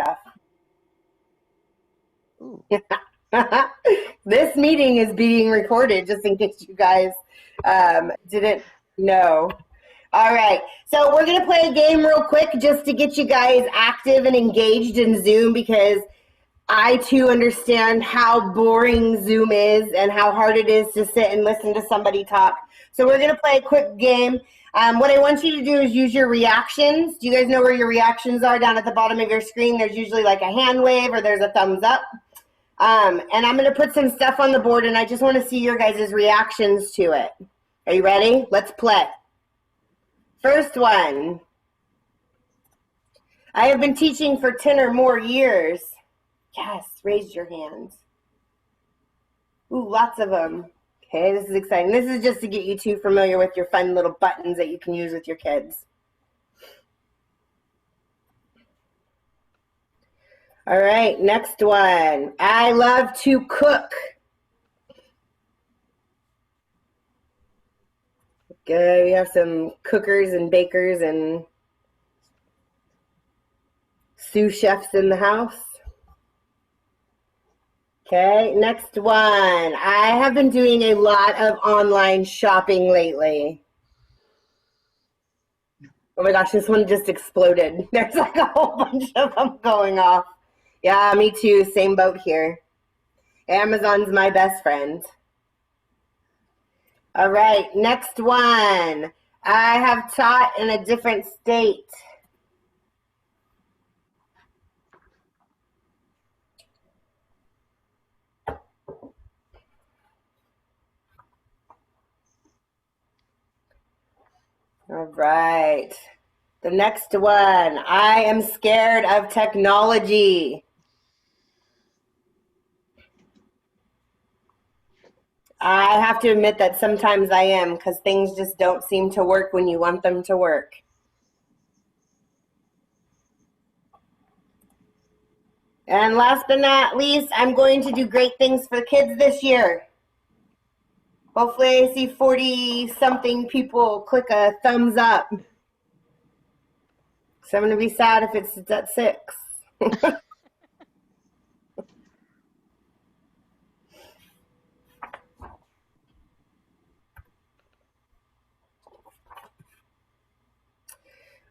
stuff. This meeting is being recorded, just in case you guys didn't know. All right, so we're going to play a game real quick just to get you guys active and engaged in Zoom, because I too understand how boring Zoom is and how hard it is to sit and listen to somebody talk. So we're going to play a quick game. What I want you to do is use your reactions. Do you guys know where your reactions are? Down at the bottom of your screen, there's usually like a hand wave or there's a thumbs up. And I'm going to put some stuff on the board, and I just want to see your guys' reactions to it. Are you ready? Let's play. First one. I have been teaching for 10 or more years. Yes, raise your hands. Ooh, lots of them. Okay, this is exciting. This is just to get you two familiar with your fun little buttons that you can use with your kids. All right, next one. I love to cook. Good, we have some cookers and bakers and sous chefs in the house. Okay, next one. I have been doing a lot of online shopping lately. Oh my gosh, this one just exploded. There's like a whole bunch of them going off. Yeah, me too, same boat here. Amazon's my best friend. All right, next one. I have taught in a different state. All right, the next one. I am scared of technology. I have to admit that sometimes I am, because things just don't seem to work when you want them to work. And last but not least, I'm going to do great things for kids this year. Hopefully I see 40-something people click a thumbs up. So I'm going to be sad if it's at 6.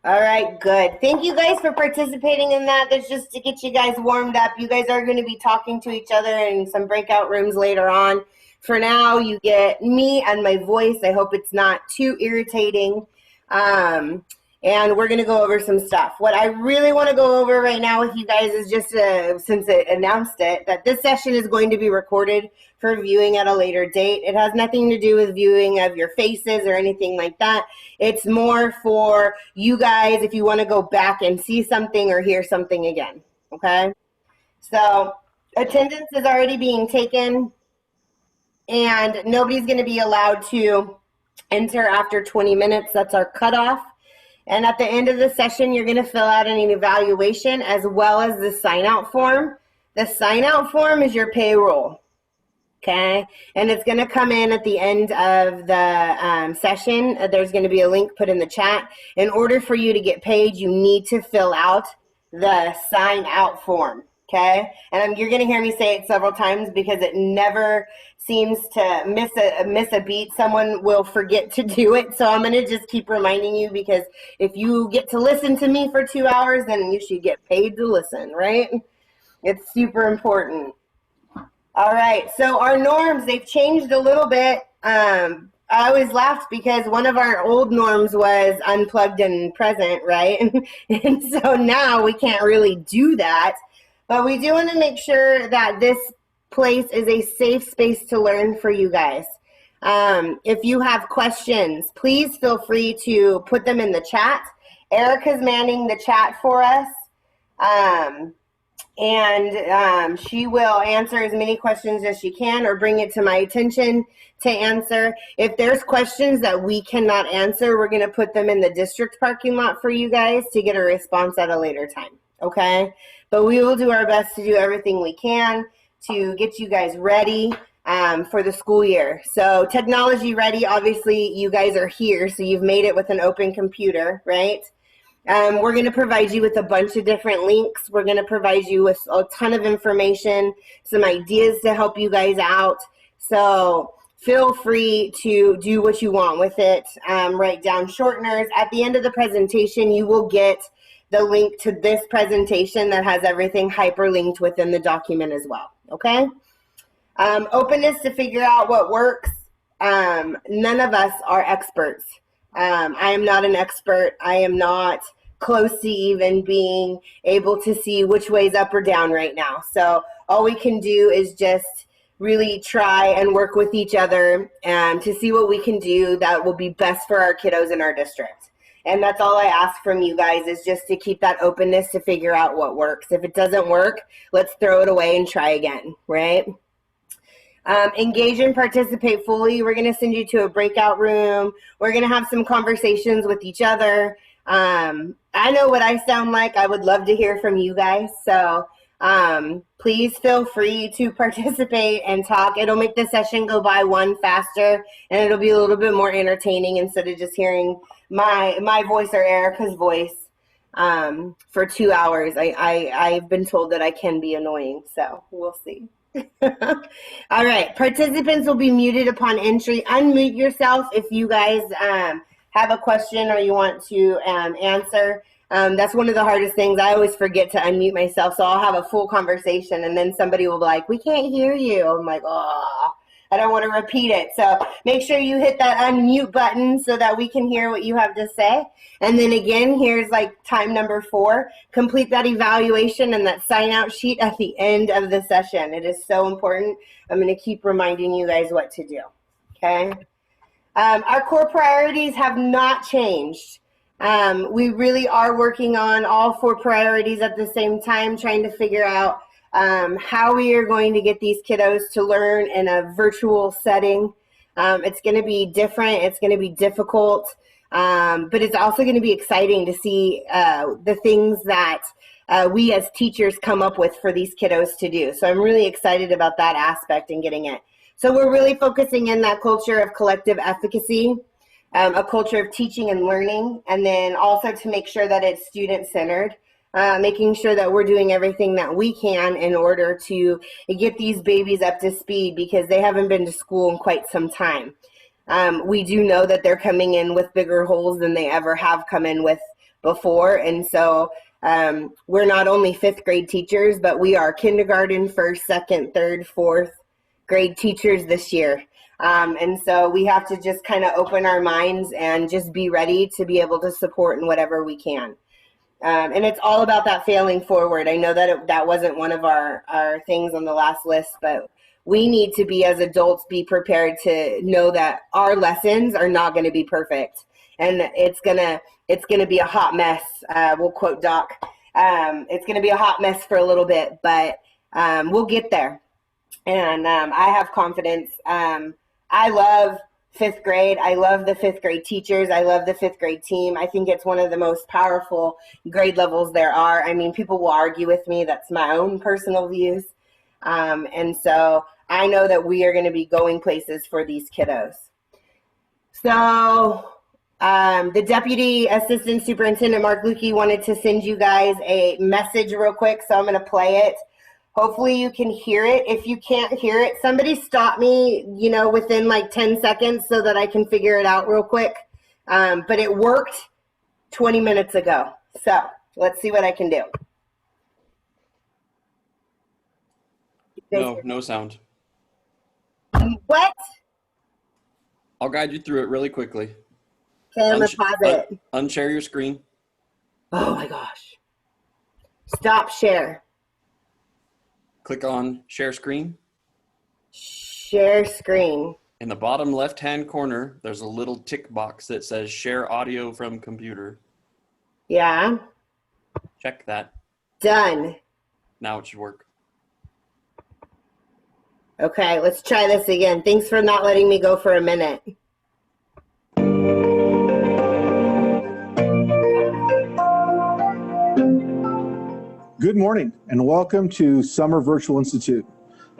All right, good. Thank you guys for participating in that. That's just to get you guys warmed up. You guys are going to be talking to each other in some breakout rooms later on. For now, you get me and my voice. I hope it's not too irritating. And we're going to go over some stuff. What I really want to go over right now with you guys is just, since it announced it, that this session is going to be recorded for viewing at a later date. It has nothing to do with viewing of your faces or anything like that. It's more for you guys if you want to go back and see something or hear something again, okay? So attendance is already being taken, and nobody's going to be allowed to enter after 20 minutes. That's our cutoff. And at the end of the session, you're going to fill out an evaluation as well as the sign-out form. The sign-out form is your payroll, okay? And it's going to come in at the end of the session. There's going to be a link put in the chat. In order for you to get paid, you need to fill out the sign-out form, okay? And you're going to hear me say it several times because it never seems to miss a beat. Someone will forget to do it. So I'm going to just keep reminding you, because if you get to listen to me for 2 hours, then you should get paid to listen, right? It's super important. All right, so our norms, they've changed a little bit. I always laughed because one of our old norms was unplugged and present, right? And so now we can't really do that. But we do want to make sure that this place is a safe space to learn for you guys. If you have questions, please feel free to put them in the chat. Erica's manning the chat for us. And she will answer as many questions as she can, or bring it to my attention to answer. If there's questions that we cannot answer, we're going to put them in the district parking lot for you guys to get a response at a later time, okay? But we will do our best to do everything we can to get you guys ready for the school year. So technology ready, obviously you guys are here, so you've made it with an open computer, right? We're going to provide you with a bunch of different links. We're going to provide you with a ton of information, some ideas to help you guys out. So feel free to do what you want with it. Write down shorteners. At the end of the presentation, you will get the link to this presentation that has everything hyperlinked within the document as well. Okay? Openness to figure out what works. None of us are experts. I am not an expert. I am not close to even being able to see which way's up or down right now. So all we can do is just really try and work with each other to see what we can do that will be best for our kiddos in our district. And that's all I ask from you guys, is just to keep that openness to figure out what works. If it doesn't work, let's throw it away and try again, right? Engage and participate fully. We're going to send you to a breakout room. We're going to have some conversations with each other. I know what I sound like. I would love to hear from you guys. So please feel free to participate and talk. It'll make the session go by one faster, and it'll be a little bit more entertaining instead of just hearing my voice or Erica's voice for 2 hours. I've been told that I can be annoying, so we'll see. All right, participants will be muted upon entry. Unmute yourself if you guys have a question or you want to answer. That's one of the hardest things. I always forget to unmute myself, so I'll have a full conversation and then somebody will be like, we can't hear you. I'm like, oh, I don't want to repeat it. So make sure you hit that unmute button so that we can hear what you have to say. And then again, here's like time number 4. Complete that evaluation and that sign out sheet at the end of the session. It is so important. I'm going to keep reminding you guys what to do. Okay. Our core priorities have not changed. We really are working on all 4 priorities at the same time, trying to figure out how we are going to get these kiddos to learn in a virtual setting. It's going to be different. It's going to be difficult, but it's also going to be exciting to see the things that we as teachers come up with for these kiddos to do. So I'm really excited about that aspect and getting it. So we're really focusing in that culture of collective efficacy, a culture of teaching and learning, and then also to make sure that it's student-centered. Making sure that we're doing everything that we can in order to get these babies up to speed, because they haven't been to school in quite some time. We do know that they're coming in with bigger holes than they ever have come in with before. And so we're not only 5th grade teachers, but we are kindergarten, 1st, 2nd, 3rd, 4th grade teachers this year. And so we have to just kind of open our minds and just be ready to be able to support in whatever we can. And it's all about that failing forward. I know that that wasn't one of our things on the last list, but we need to be, as adults, be prepared to know that our lessons are not going to be perfect. And it's gonna be a hot mess. We'll quote Doc. It's going to be a hot mess for a little bit, but we'll get there. And I have confidence. I love 5th grade. I love the 5th grade teachers. I love the 5th grade team. I think it's one of the most powerful grade levels there are. I mean, people will argue with me. That's my own personal views. And so I know that we are going to be going places for these kiddos. So the Deputy Assistant Superintendent, Mark Luque, wanted to send you guys a message real quick, so I'm going to play it. Hopefully you can hear it. If you can't hear it, somebody stop me, within like 10 seconds so that I can figure it out real quick. But it worked 20 minutes ago. So let's see what I can do. No sound. What? I'll guide you through it really quickly. Okay, I'm going to pause it. Unshare your screen. Oh my gosh. Stop share. Click on share screen. Share screen. In the bottom left-hand corner, there's a little tick box that says share audio from computer. Yeah. Check that. Done. Now it should work. Okay, let's try this again. Thanks for not letting me go for a minute. Good morning and welcome to Summer Virtual Institute.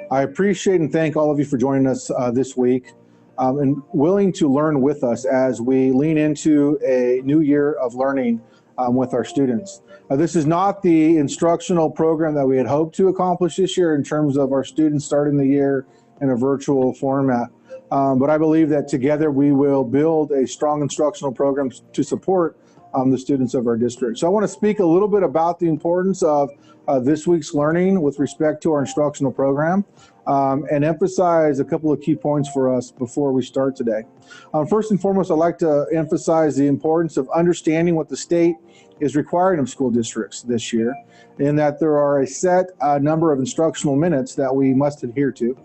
I appreciate and thank all of you for joining us this week and willing to learn with us as we lean into a new year of learning with our students. This is not the instructional program that we had hoped to accomplish this year in terms of our students starting the year in a virtual format. But I believe that together we will build a strong instructional program to support the students of our district. So I want to speak a little bit about the importance of this week's learning with respect to our instructional program and emphasize a couple of key points for us before we start today. First and foremost, I'd like to emphasize the importance of understanding what the state is requiring of school districts this year, in that there are a set number of instructional minutes that we must adhere to.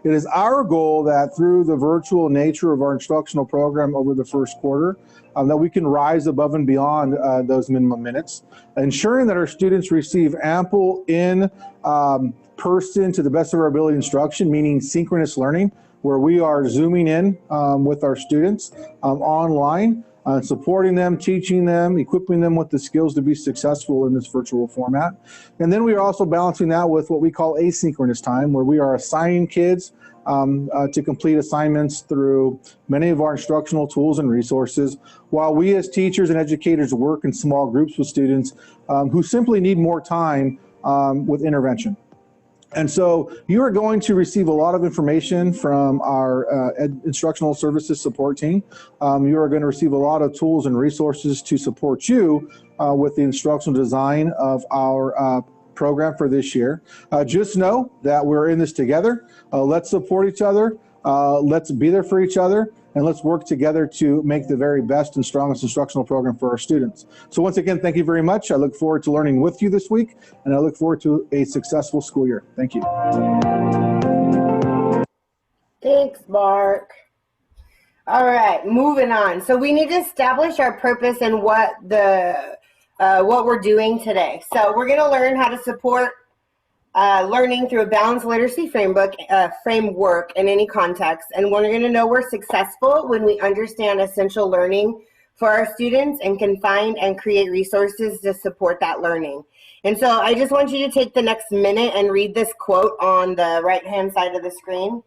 It is our goal that through the virtual nature of our instructional program over the first quarter, that we can rise above and beyond those minimum minutes, ensuring that our students receive ample in-person to the best of our ability instruction, meaning synchronous learning, where we are zooming in with our students online, supporting them, teaching them, equipping them with the skills to be successful in this virtual format. And then we are also balancing that with what we call asynchronous time, where we are assigning kids to complete assignments through many of our instructional tools and resources, while we as teachers and educators work in small groups with students who simply need more time with intervention. And so you are going to receive a lot of information from our instructional services support team. You are going to receive a lot of tools and resources to support you with the instructional design of our program for this year. Just know that we're in this together. Let's support each other. Let's be there for each other. And let's work together to make the very best and strongest instructional program for our students. So once again, thank you very much. I look forward to learning with you this week, and I look forward to a successful school year. Thank you. Thanks, Mark. All right, moving on. So we need to establish our purpose and what we're doing today. So we're going to learn how to support learning through a balanced literacy framework in any context. And we're going to know we're successful when we understand essential learning for our students and can find and create resources to support that learning. And so I just want you to take the next minute and read this quote on the right-hand side of the screen.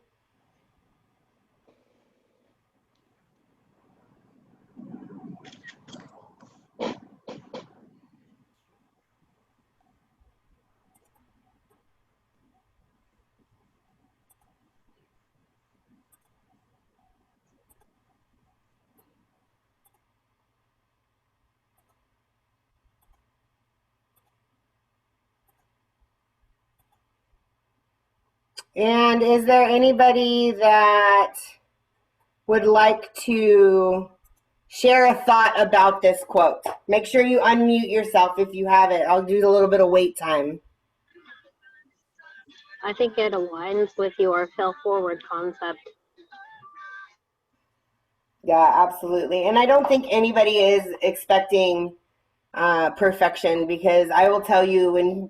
And is there anybody that would like to share a thought about this quote? Make sure you unmute yourself if you have it. I'll do a little bit of wait time. I think it aligns with your fail forward concept. Yeah, absolutely. And I don't think anybody is expecting perfection, because I will tell you,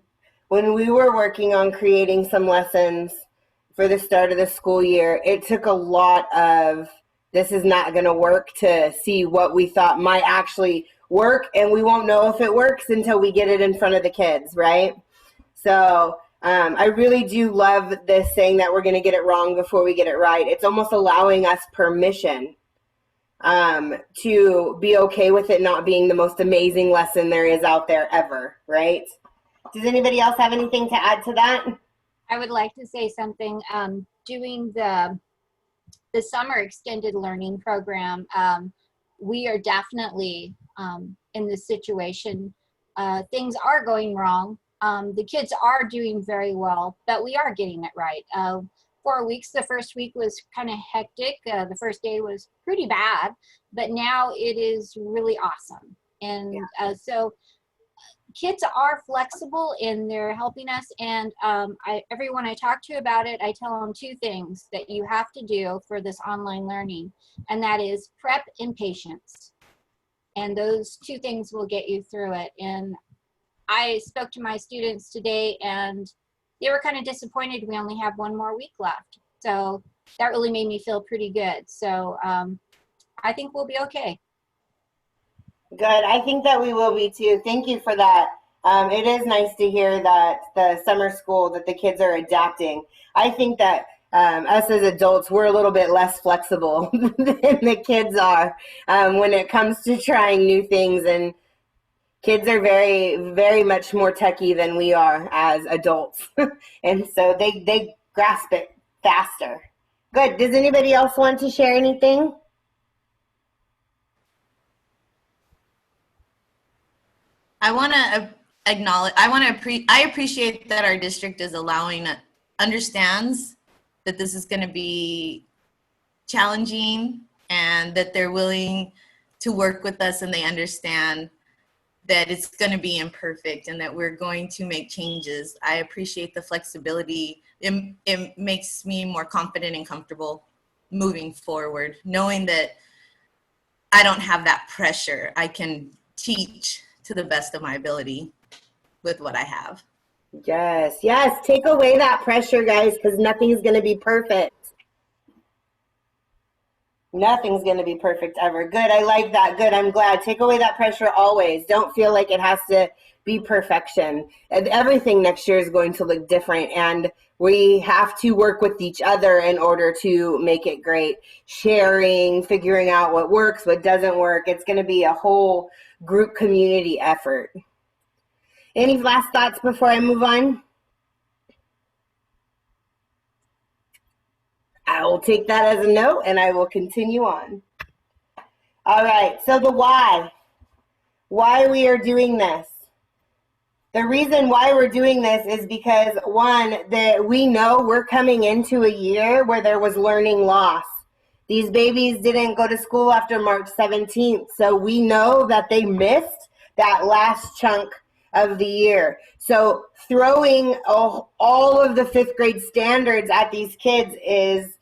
when we were working on creating some lessons for the start of the school year, it took a lot of this is not going to work to see what we thought might actually work, and we won't know if it works until we get it in front of the kids, right? So I really do love this saying that we're going to get it wrong before we get it right. It's almost allowing us permission to be okay with it not being the most amazing lesson there is out there ever, right? Does anybody else have anything to add to that? I would like to say something. Doing the summer extended learning program, we are definitely in this situation. Things are going wrong. The kids are doing very well, but we are getting it right. 4 weeks, the first week was kind of hectic. The first day was pretty bad, but now it is really awesome. And so kids are flexible and they're helping us. And everyone I talk to about it, I tell them two things that you have to do for this online learning, and that is prep and patience. And those two things will get you through it. And I spoke to my students today, and they were kind of disappointed we only have 1 more week left. So that really made me feel pretty good. So I think we'll be okay. Good. I think that we will be too. Thank you for that. It is nice to hear that the summer school, that the kids are adapting. I think that us as adults, we're a little bit less flexible than the kids are when it comes to trying new things. And Kids are very, very much more techie than we are as adults. And so they grasp it faster. Good. Does anybody else want to share anything? I want to acknowledge, I appreciate that our district is understands that this is going to be challenging and that they're willing to work with us, and they understand that it's going to be imperfect and that we're going to make changes. I appreciate the flexibility. It makes me more confident and comfortable moving forward, knowing that I don't have that pressure. I can teach to the best of my ability with what I have. Yes, yes. Take away that pressure, guys, because nothing's going to be perfect. Nothing's going to be perfect ever. Good. I like that. Good. I'm glad. Take away that pressure always. Don't feel like it has to be perfection. And everything next year is going to look different, and we have to work with each other in order to make it great. Sharing, figuring out what works, what doesn't work. It's going to be a whole group community effort. Any last thoughts before I move on? I will take that as a no, and I will continue on. All right, so the why we are doing this. The reason why we're doing this is because, one, that we know we're coming into a year where there was learning loss. These babies didn't go to school after March 17th, so we know that they missed that last chunk of the year. So throwing all of the 5th grade standards at these kids is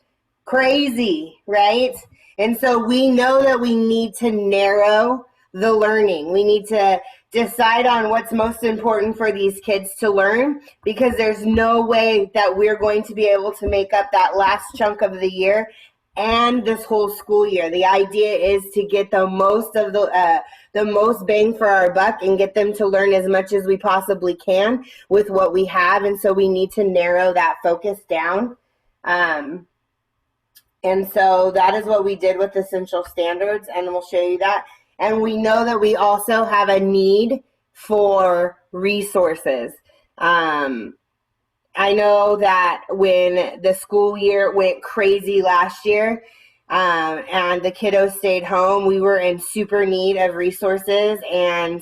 crazy, right? And so we know that we need to narrow the learning. We need to decide on what's most important for these kids to learn, because there's no way that we're going to be able to make up that last chunk of the year and this whole school year. The idea is to get the most of the most bang for our buck and get them to learn as much as we possibly can with what we have. And so we need to narrow that focus down. And so that is what we did with Essential Standards, and we'll show you that. And we know that we also have a need for resources. I know that when the school year went crazy last year, and the kiddos stayed home, we were in super need of resources. And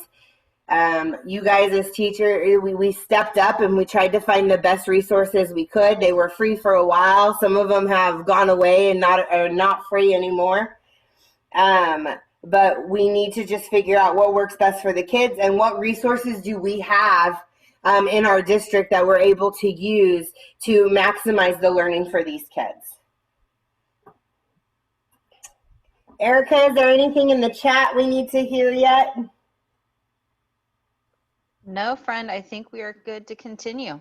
you guys as teachers, we stepped up and we tried to find the best resources we could. They were free for a while. Some of them have gone away and are not free anymore. But we need to just figure out what works best for the kids and what resources do we have in our district that we're able to use to maximize the learning for these kids. Erica, is there anything in the chat we need to hear yet? No, friend, I think we are good to continue.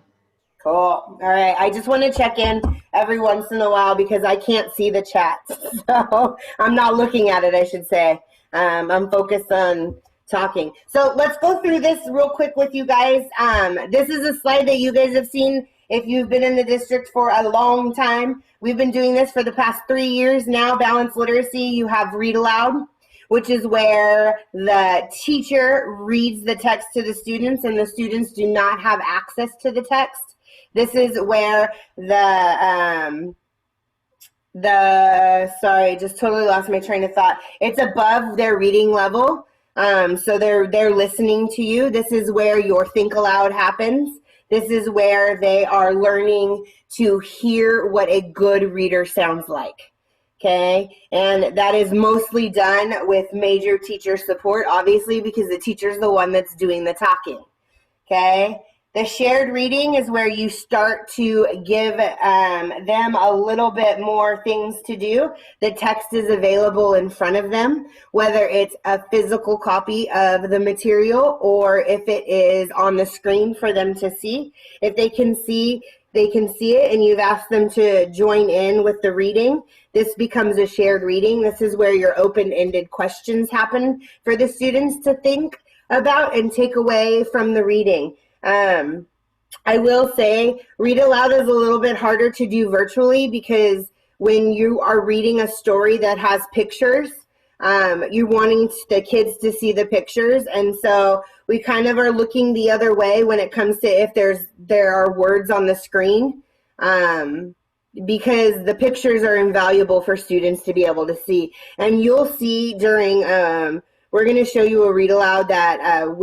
Cool. All right. I just want to check in every once in a while because I can't see the chat. So I'm not looking at it, I should say. I'm focused on talking. So let's go through this real quick with you guys. This is a slide that you guys have seen if you've been in the district for a long time. We've been doing this for the past 3 years now. Balanced literacy, you have read aloud, which is where the teacher reads the text to the students and the students do not have access to the text. This is where sorry, just totally lost my train of thought. It's above their reading level. So they're listening to you. This is where your think aloud happens. This is where they are learning to hear what a good reader sounds like. Okay, and that is mostly done with major teacher support, obviously, because the teacher's the one that's doing the talking. Okay, the shared reading is where you start to give them a little bit more things to do. The text is available in front of them, whether it's a physical copy of the material or if it is on the screen for them to see. If they can see it and you've asked them to join in with the reading, this becomes a shared reading. This is where your open-ended questions happen for the students to think about and take away from the reading. I will say read aloud is a little bit harder to do virtually because when you are reading a story that has pictures, you're wanting the kids to see the pictures. And so we kind of are looking the other way when it comes to if there are words on the screen, because the pictures are invaluable for students to be able to see. And you'll see during, we're going to show you a read aloud that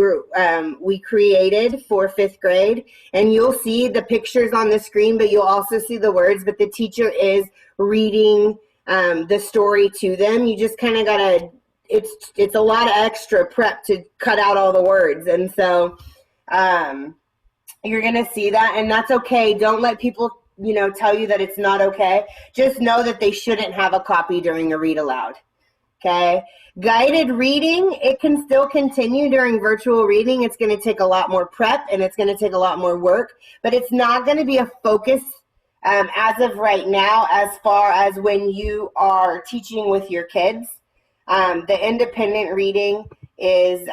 we created for 5th grade, and you'll see the pictures on the screen, but you'll also see the words, but the teacher is reading the story to them. You just kind of got to, it's a lot of extra prep to cut out all the words. And so you're going to see that, and that's okay. Don't let people tell you that it's not okay. Just know that they shouldn't have a copy during a read aloud. Okay. Guided reading, it can still continue during virtual reading. It's going to take a lot more prep and it's going to take a lot more work, but it's not going to be a focus as of right now as far as when you are teaching with your kids. The independent reading is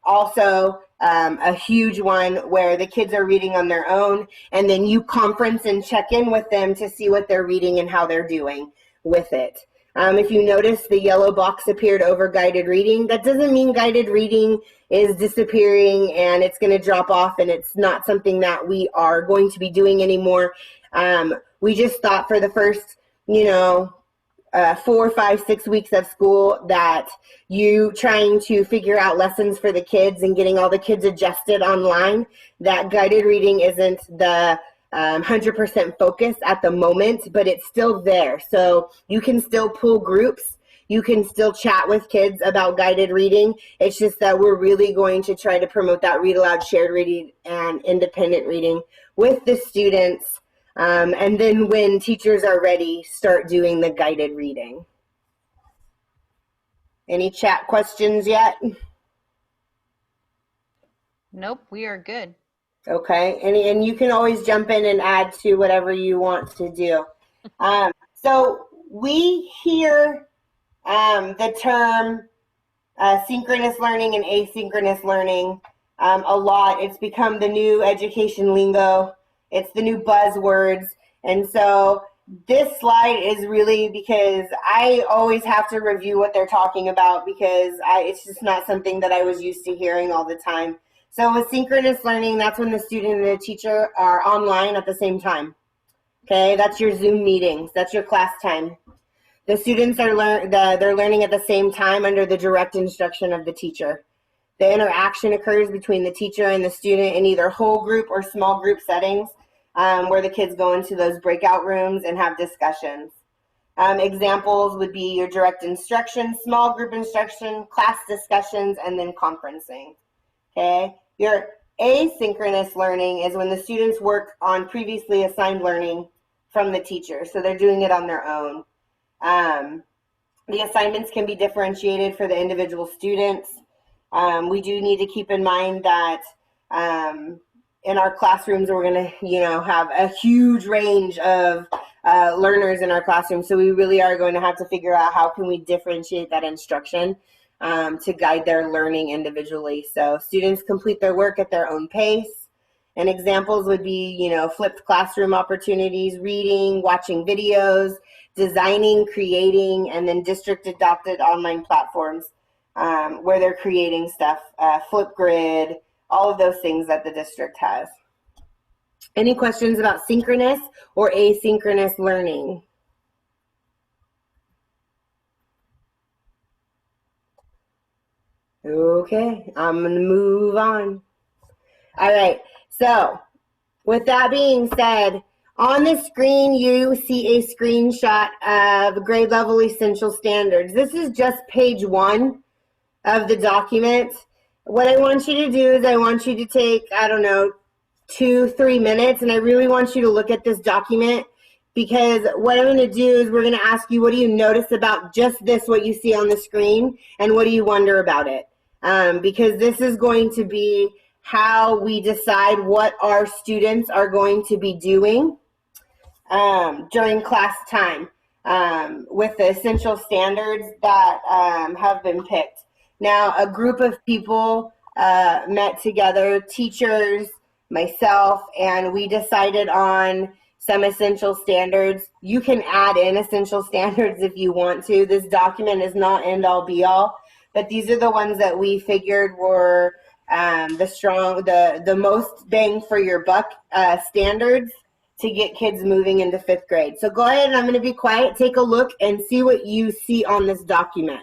also a huge one where the kids are reading on their own, and then you conference and check in with them to see what they're reading and how they're doing with it. If you notice, the yellow box appeared over guided reading. That doesn't mean guided reading is disappearing and it's going to drop off and it's not something that we are going to be doing anymore. We just thought for the first, 4, 5, 6 weeks of school that you trying to figure out lessons for the kids and getting all the kids adjusted online, that guided reading isn't the 100% focus at the moment, but it's still there. So you can still pull groups. You can still chat with kids about guided reading. It's just that we're really going to try to promote that read aloud, shared reading, and independent reading with the students. And then when teachers are ready, start doing the guided reading. Any chat questions yet? Nope, we are good. Okay, and you can always jump in and add to whatever you want to do. So we hear the term synchronous learning and asynchronous learning a lot. It's become the new education lingo. It's the new buzzwords. And so this slide is really because I always have to review what they're talking about because it's just not something that I was used to hearing all the time. So with synchronous learning, that's when the student and the teacher are online at the same time. Okay, that's your Zoom meetings. That's your class time. The students are they're learning at the same time under the direct instruction of the teacher. The interaction occurs between the teacher and the student in either whole group or small group settings where the kids go into those breakout rooms and have discussions. Examples would be your direct instruction, small group instruction, class discussions, and then conferencing. Okay, your asynchronous learning is when the students work on previously assigned learning from the teacher. So they're doing it on their own. The assignments can be differentiated for the individual students. We do need to keep in mind that in our classrooms, we're going to, have a huge range of learners in our classroom. So we really are going to have to figure out how can we differentiate that instruction to guide their learning individually. So students complete their work at their own pace. And examples would be, flipped classroom opportunities, reading, watching videos, designing, creating, and then district adopted online platforms where they're creating stuff, Flipgrid, all of those things that the district has. Any questions about synchronous or asynchronous learning? Okay, I'm going to move on. All right, so with that being said, on the screen you see a screenshot of grade level essential standards. This is just page 1 of the document. What I want you to do is I want you to take, 2-3 minutes, and I really want you to look at this document, because what I'm going to do is we're going to ask you, what do you notice about just this, what you see on the screen, and what do you wonder about it? Because this is going to be how we decide what our students are going to be doing during class time with the essential standards that have been picked. Now, a group of people met together, teachers, myself, and we decided on some essential standards. You can add in essential standards if you want to. This document is not end all be all, but these are the ones that we figured were the most bang for your buck standards to get kids moving into 5th grade. So go ahead, and I'm going to be quiet, take a look, and see what you see on this document.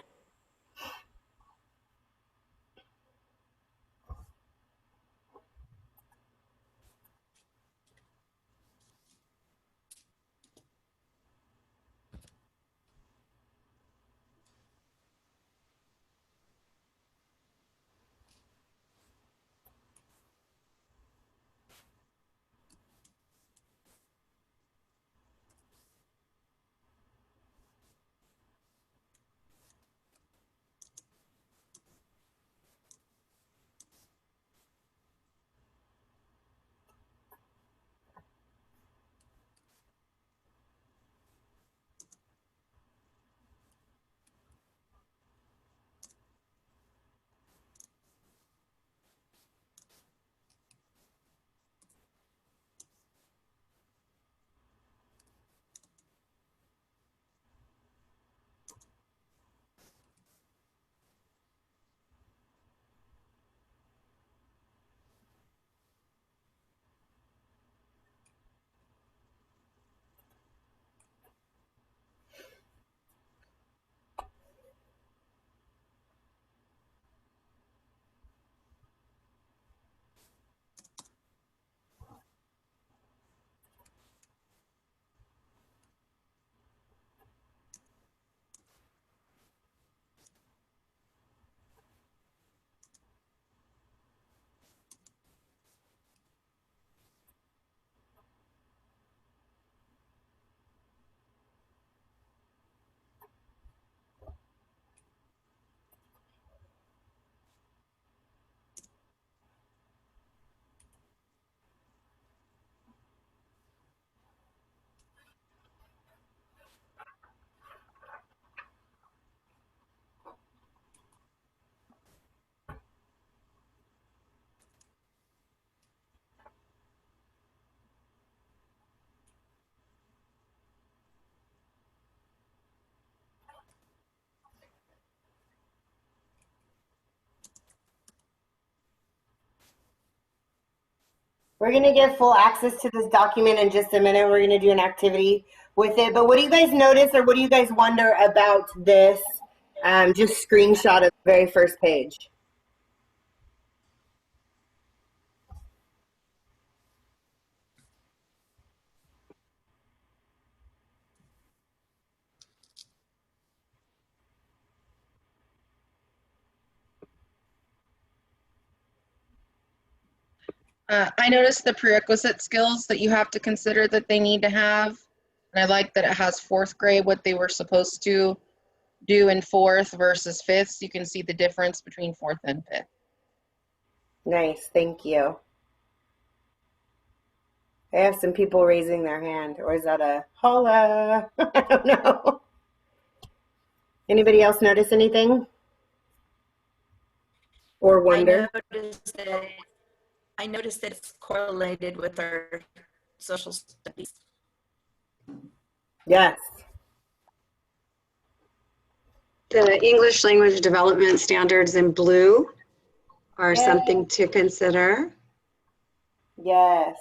We're going to get full access to this document in just a minute. We're going to do an activity with it. But what do you guys notice, or what do you guys wonder about this just screenshot of the very first page? I noticed the prerequisite skills that you have to consider that they need to have. And I like that it has 4th grade, what they were supposed to do in 4th versus 5th. So you can see the difference between 4th and 5th. Nice, thank you. I have some people raising their hand, or is that a holla? I don't know. Anybody else notice anything? Or wonder? I noticed that it's correlated with our social studies. Yes. The English language development standards in blue are Yay. something to consider. Yes.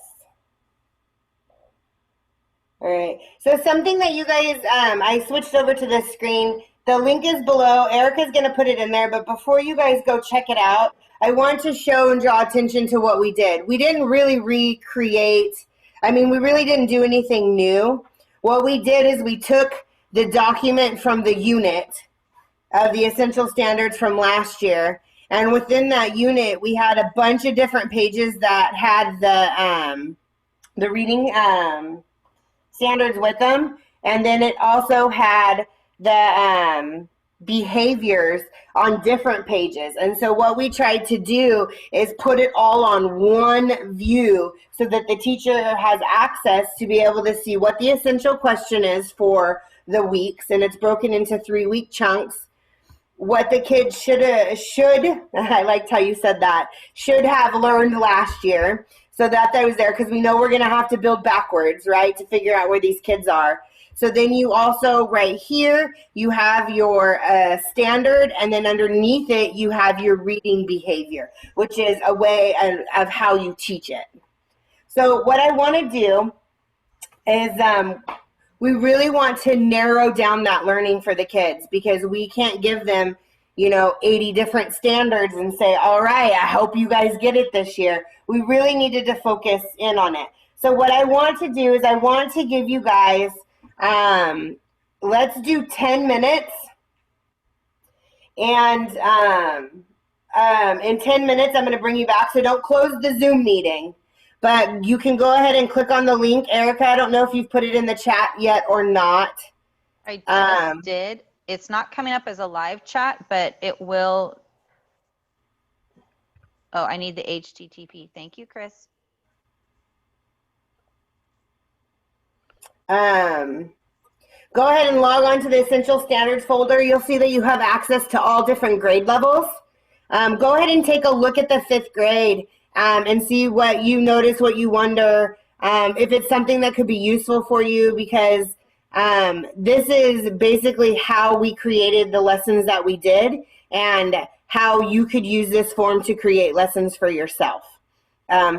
All right. So something that you guys, I switched over to this screen. The link is below. Erica's going to put it in there. But before you guys go check it out, I want to show and draw attention to what we did. We didn't really recreate. I mean, we really didn't do anything new. What we did is we took the document from the unit of the essential standards from last year. And within that unit, we had a bunch of different pages that had the reading standards with them. And then it also had the behaviors on different pages. And so what we tried to do is put it all on one view so that the teacher has access to be able to see what the essential question is for the weeks. And it's broken into 3-week chunks. What the kids should, I liked how you said that, should have learned last year. So that was there, because we know we're going to have to build backwards, right, to figure out where these kids are. So then you also, right here, you have your standard, and then underneath it, you have your reading behavior, which is a way of how you teach it. So what I want to do is we really want to narrow down that learning for the kids, because we can't give them, 80 different standards and say, all right, I hope you guys get it this year. We really needed to focus in on it. So what I want to do is I want to give you guys, let's do 10 minutes. And in 10 minutes, I'm going to bring you back. So don't close the Zoom meeting. But you can go ahead and click on the link. Erica, I don't know if you've put it in the chat yet or not. I just did. It's not coming up as a live chat, but it will. Oh, I need the HTTP. Thank you, Chris. Go ahead and log on to the Essential Standards folder. You'll see that you have access to all different grade levels. Go ahead and take a look at the 5th grade and see what you notice, what you wonder, if it's something that could be useful for you, because this is basically how we created the lessons that we did and how you could use this form to create lessons for yourself,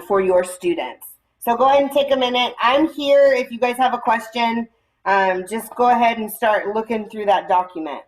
for your students. So go ahead and take a minute. I'm here if you guys have a question. Just go ahead and start looking through that document.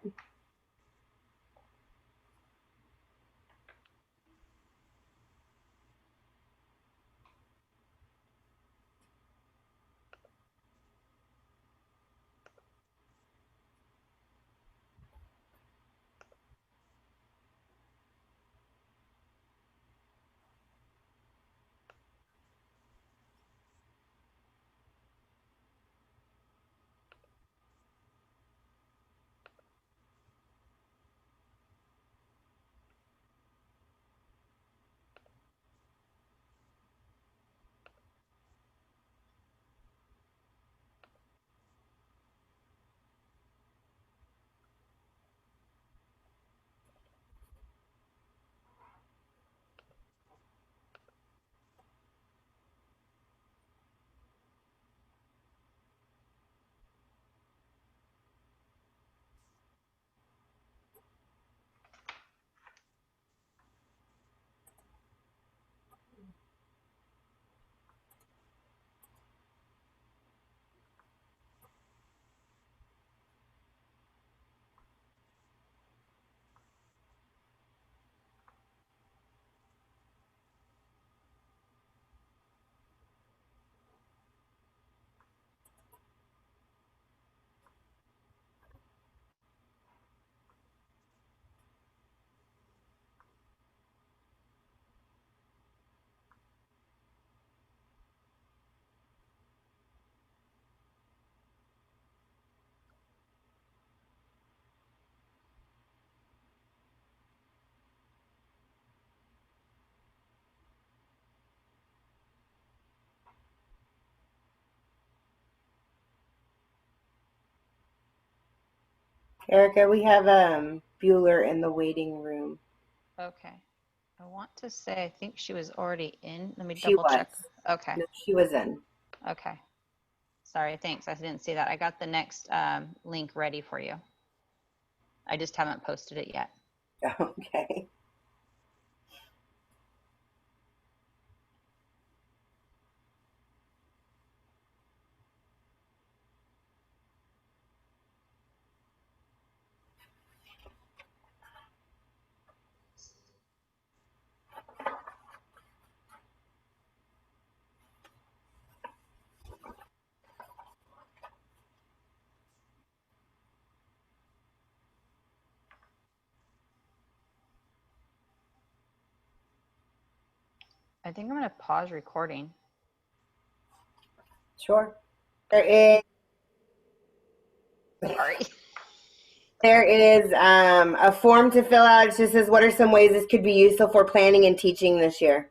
Erica, we have Bueller in the waiting room. Okay. I want to say, I think she was already in. Let me She double was. check. Okay. No, she was in. Okay. Sorry, thanks. I didn't see that. I got the next link ready for you. I just haven't posted it yet. Okay. I think I'm going to pause recording. Sure. There is. Sorry. There is a form to fill out. It just says, what are some ways this could be useful for planning and teaching this year?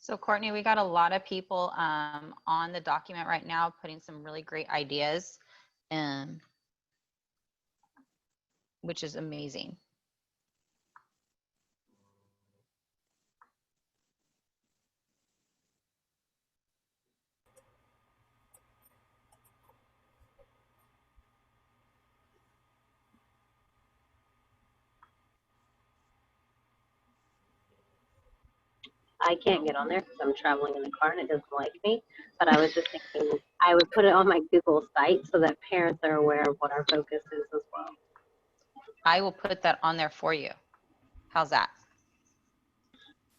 So Courtney, we got a lot of people on the document right now putting some really great ideas, which is amazing. I can't get on there because I'm traveling in the car and it doesn't like me. But I was just thinking I would put it on my Google site so that parents are aware of what our focus is as well. I will put that on there for you. How's that?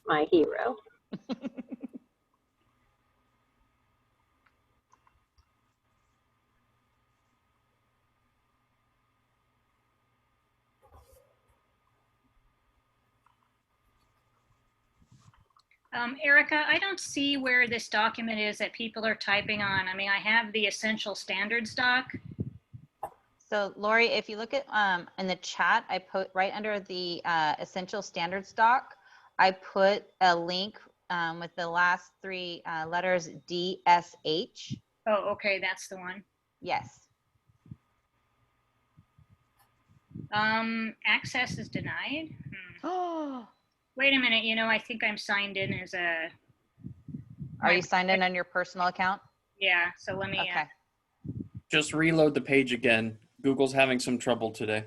My hero. Erica, I don't see where this document is that people are typing on. I mean, I have the essential standards doc. So Lori, if you look at in the chat, I put right under the essential standards doc, I put a link with the last three letters DSH. Oh, okay, that's the one. Yes. Access is denied. Oh. Wait a minute, you know, I think I'm signed in as a... Are you signed in on your personal account? Yeah, so let me... Okay. Just reload the page again. Google's having some trouble today.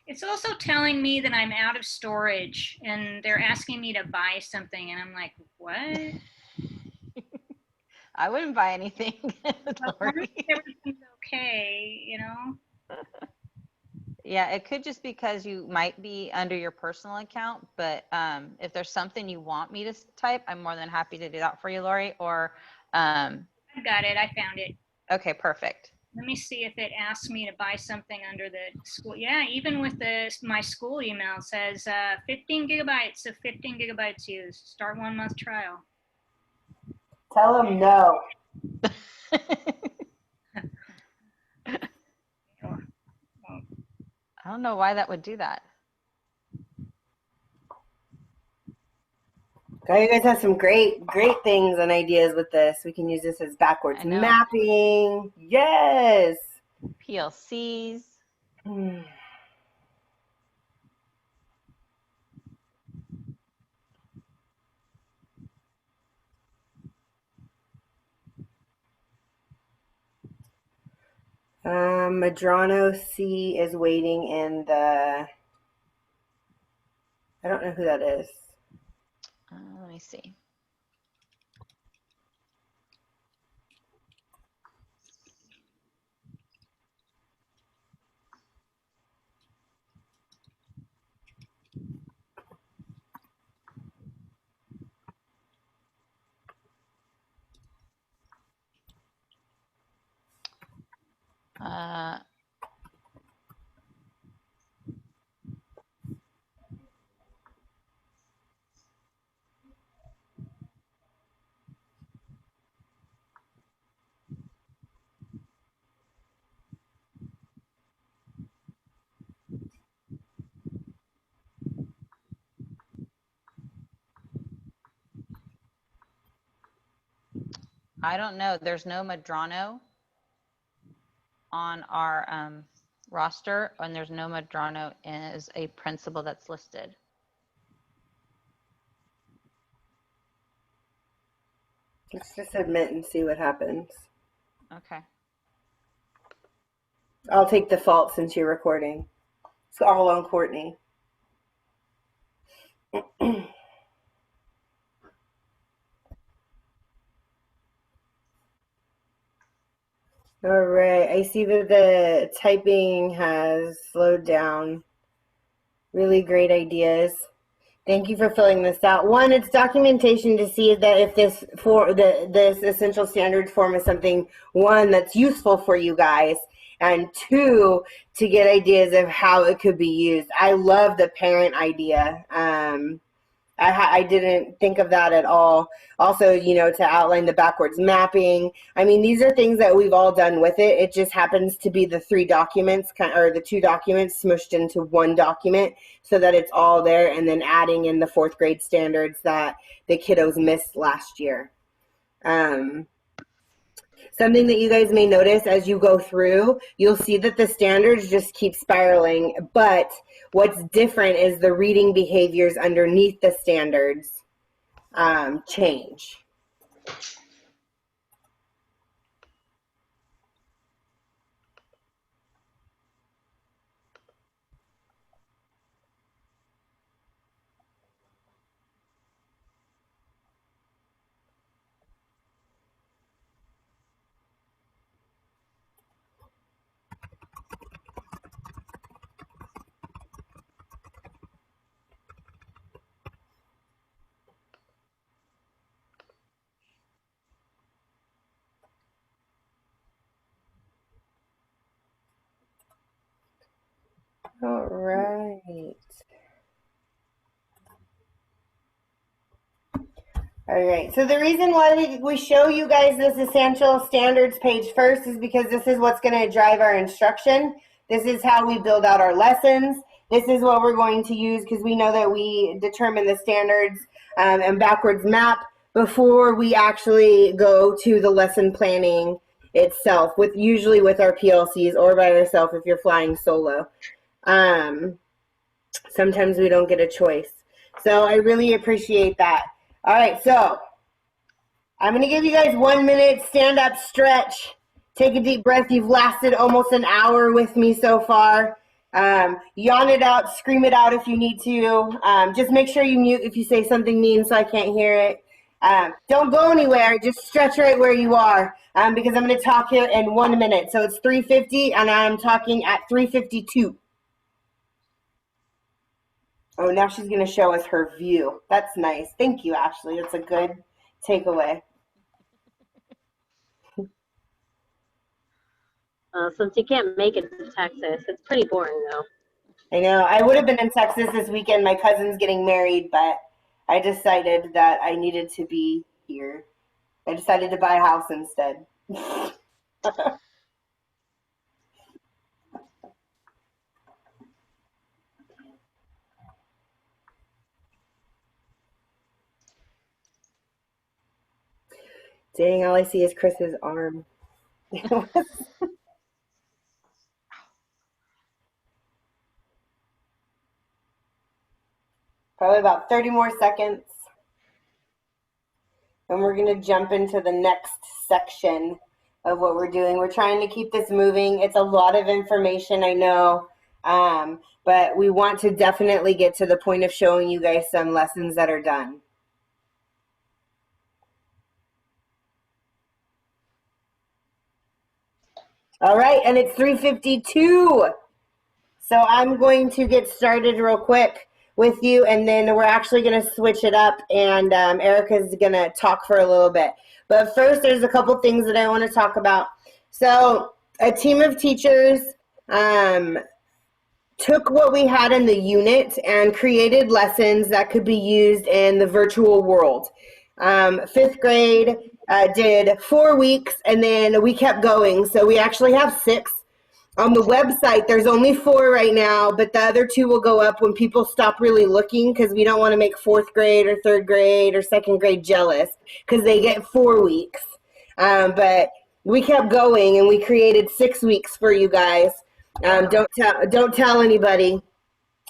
It's also telling me that I'm out of storage and they're asking me to buy something and I'm like, what? I wouldn't buy anything. Everything's okay, you know? Yeah, it could just because you might be under your personal account, but if there's something you want me to type, I'm more than happy to do that for you, Lori, or... I got it, I found it. Okay, perfect. Let me see if it asks me to buy something under the school. Yeah, even with my school email, it says 15 gigabytes of 15 gigabytes used. Start 1 month trial. Tell them no. I don't know why that would do that. You guys have some great things and ideas with this. We can use this as backwards mapping. Yes. PLCs. Madrano C is waiting in the... I don't know who that is. Let me see. I don't know. There's no Madrano on our roster, and there's no Madrano as a principal that's listed. Let's just admit and see what happens. Okay. I'll take the fault since you're recording. It's all on Courtney. All right, I see that the typing has slowed down. Really great ideas. Thank you for filling this out. One, it's documentation to see that if this this essential standards form is something, one, that's useful for you guys, and two, to get ideas of how it could be used. I love the parent idea. I didn't think of that at all. Also, you know, to outline the backwards mapping. I mean, these are things that we've all done with it. It just happens to be the 3 documents, or the 2 documents smushed into 1 document so that it's all there, and then adding in the 4th grade standards that the kiddos missed last year. Something that you guys may notice as you go through, you'll see that the standards just keep spiraling, but what's different is the reading behaviors underneath the standards change. All right. All right, so the reason why we show you guys this essential standards page first is because this is what's going to drive our instruction. This is how we build out our lessons. This is what we're going to use because we know that we determine the standards and backwards map before we actually go to the lesson planning itself, usually with our PLCs or by ourselves if you're flying solo. Sometimes we don't get a choice. So I really appreciate that. All right, so I'm going to give you guys 1 minute, stand up, stretch, take a deep breath. You've lasted almost an hour with me so far. Yawn it out, scream it out if you need to. Just make sure you mute if you say something mean so I can't hear it. Don't go anywhere, just stretch right where you are because I'm going to talk here in 1 minute. So it's 3:50 and I'm talking at 3:52. Oh, now she's going to show us her view. That's nice. Thank you, Ashley. That's a good takeaway. Since you can't make it to Texas, it's pretty boring, though. I know. I would have been in Texas this weekend. My cousin's getting married, but I decided that I needed to be here. I decided to buy a house instead. Dang, all I see is Chris's arm. Probably about 30 more seconds. And we're going to jump into the next section of what we're doing. We're trying to keep this moving. It's a lot of information, I know. But we want to definitely get to the point of showing you guys some lessons that are done. All right, and it's 3:52. So I'm going to get started real quick with you, and then we're actually going to switch it up, and Erica's going to talk for a little bit. But first, there's a couple things that I want to talk about. So a team of teachers took what we had in the unit and created lessons that could be used in the virtual world. 5th grade did 4 weeks, and then we kept going. So we actually have 6. On the website, there's only 4 right now, but the other 2 will go up when people stop really looking because we don't want to make 4th grade or 3rd grade or 2nd grade jealous because they get 4 weeks. But we kept going, and we created 6 weeks for you guys. Don't tell anybody,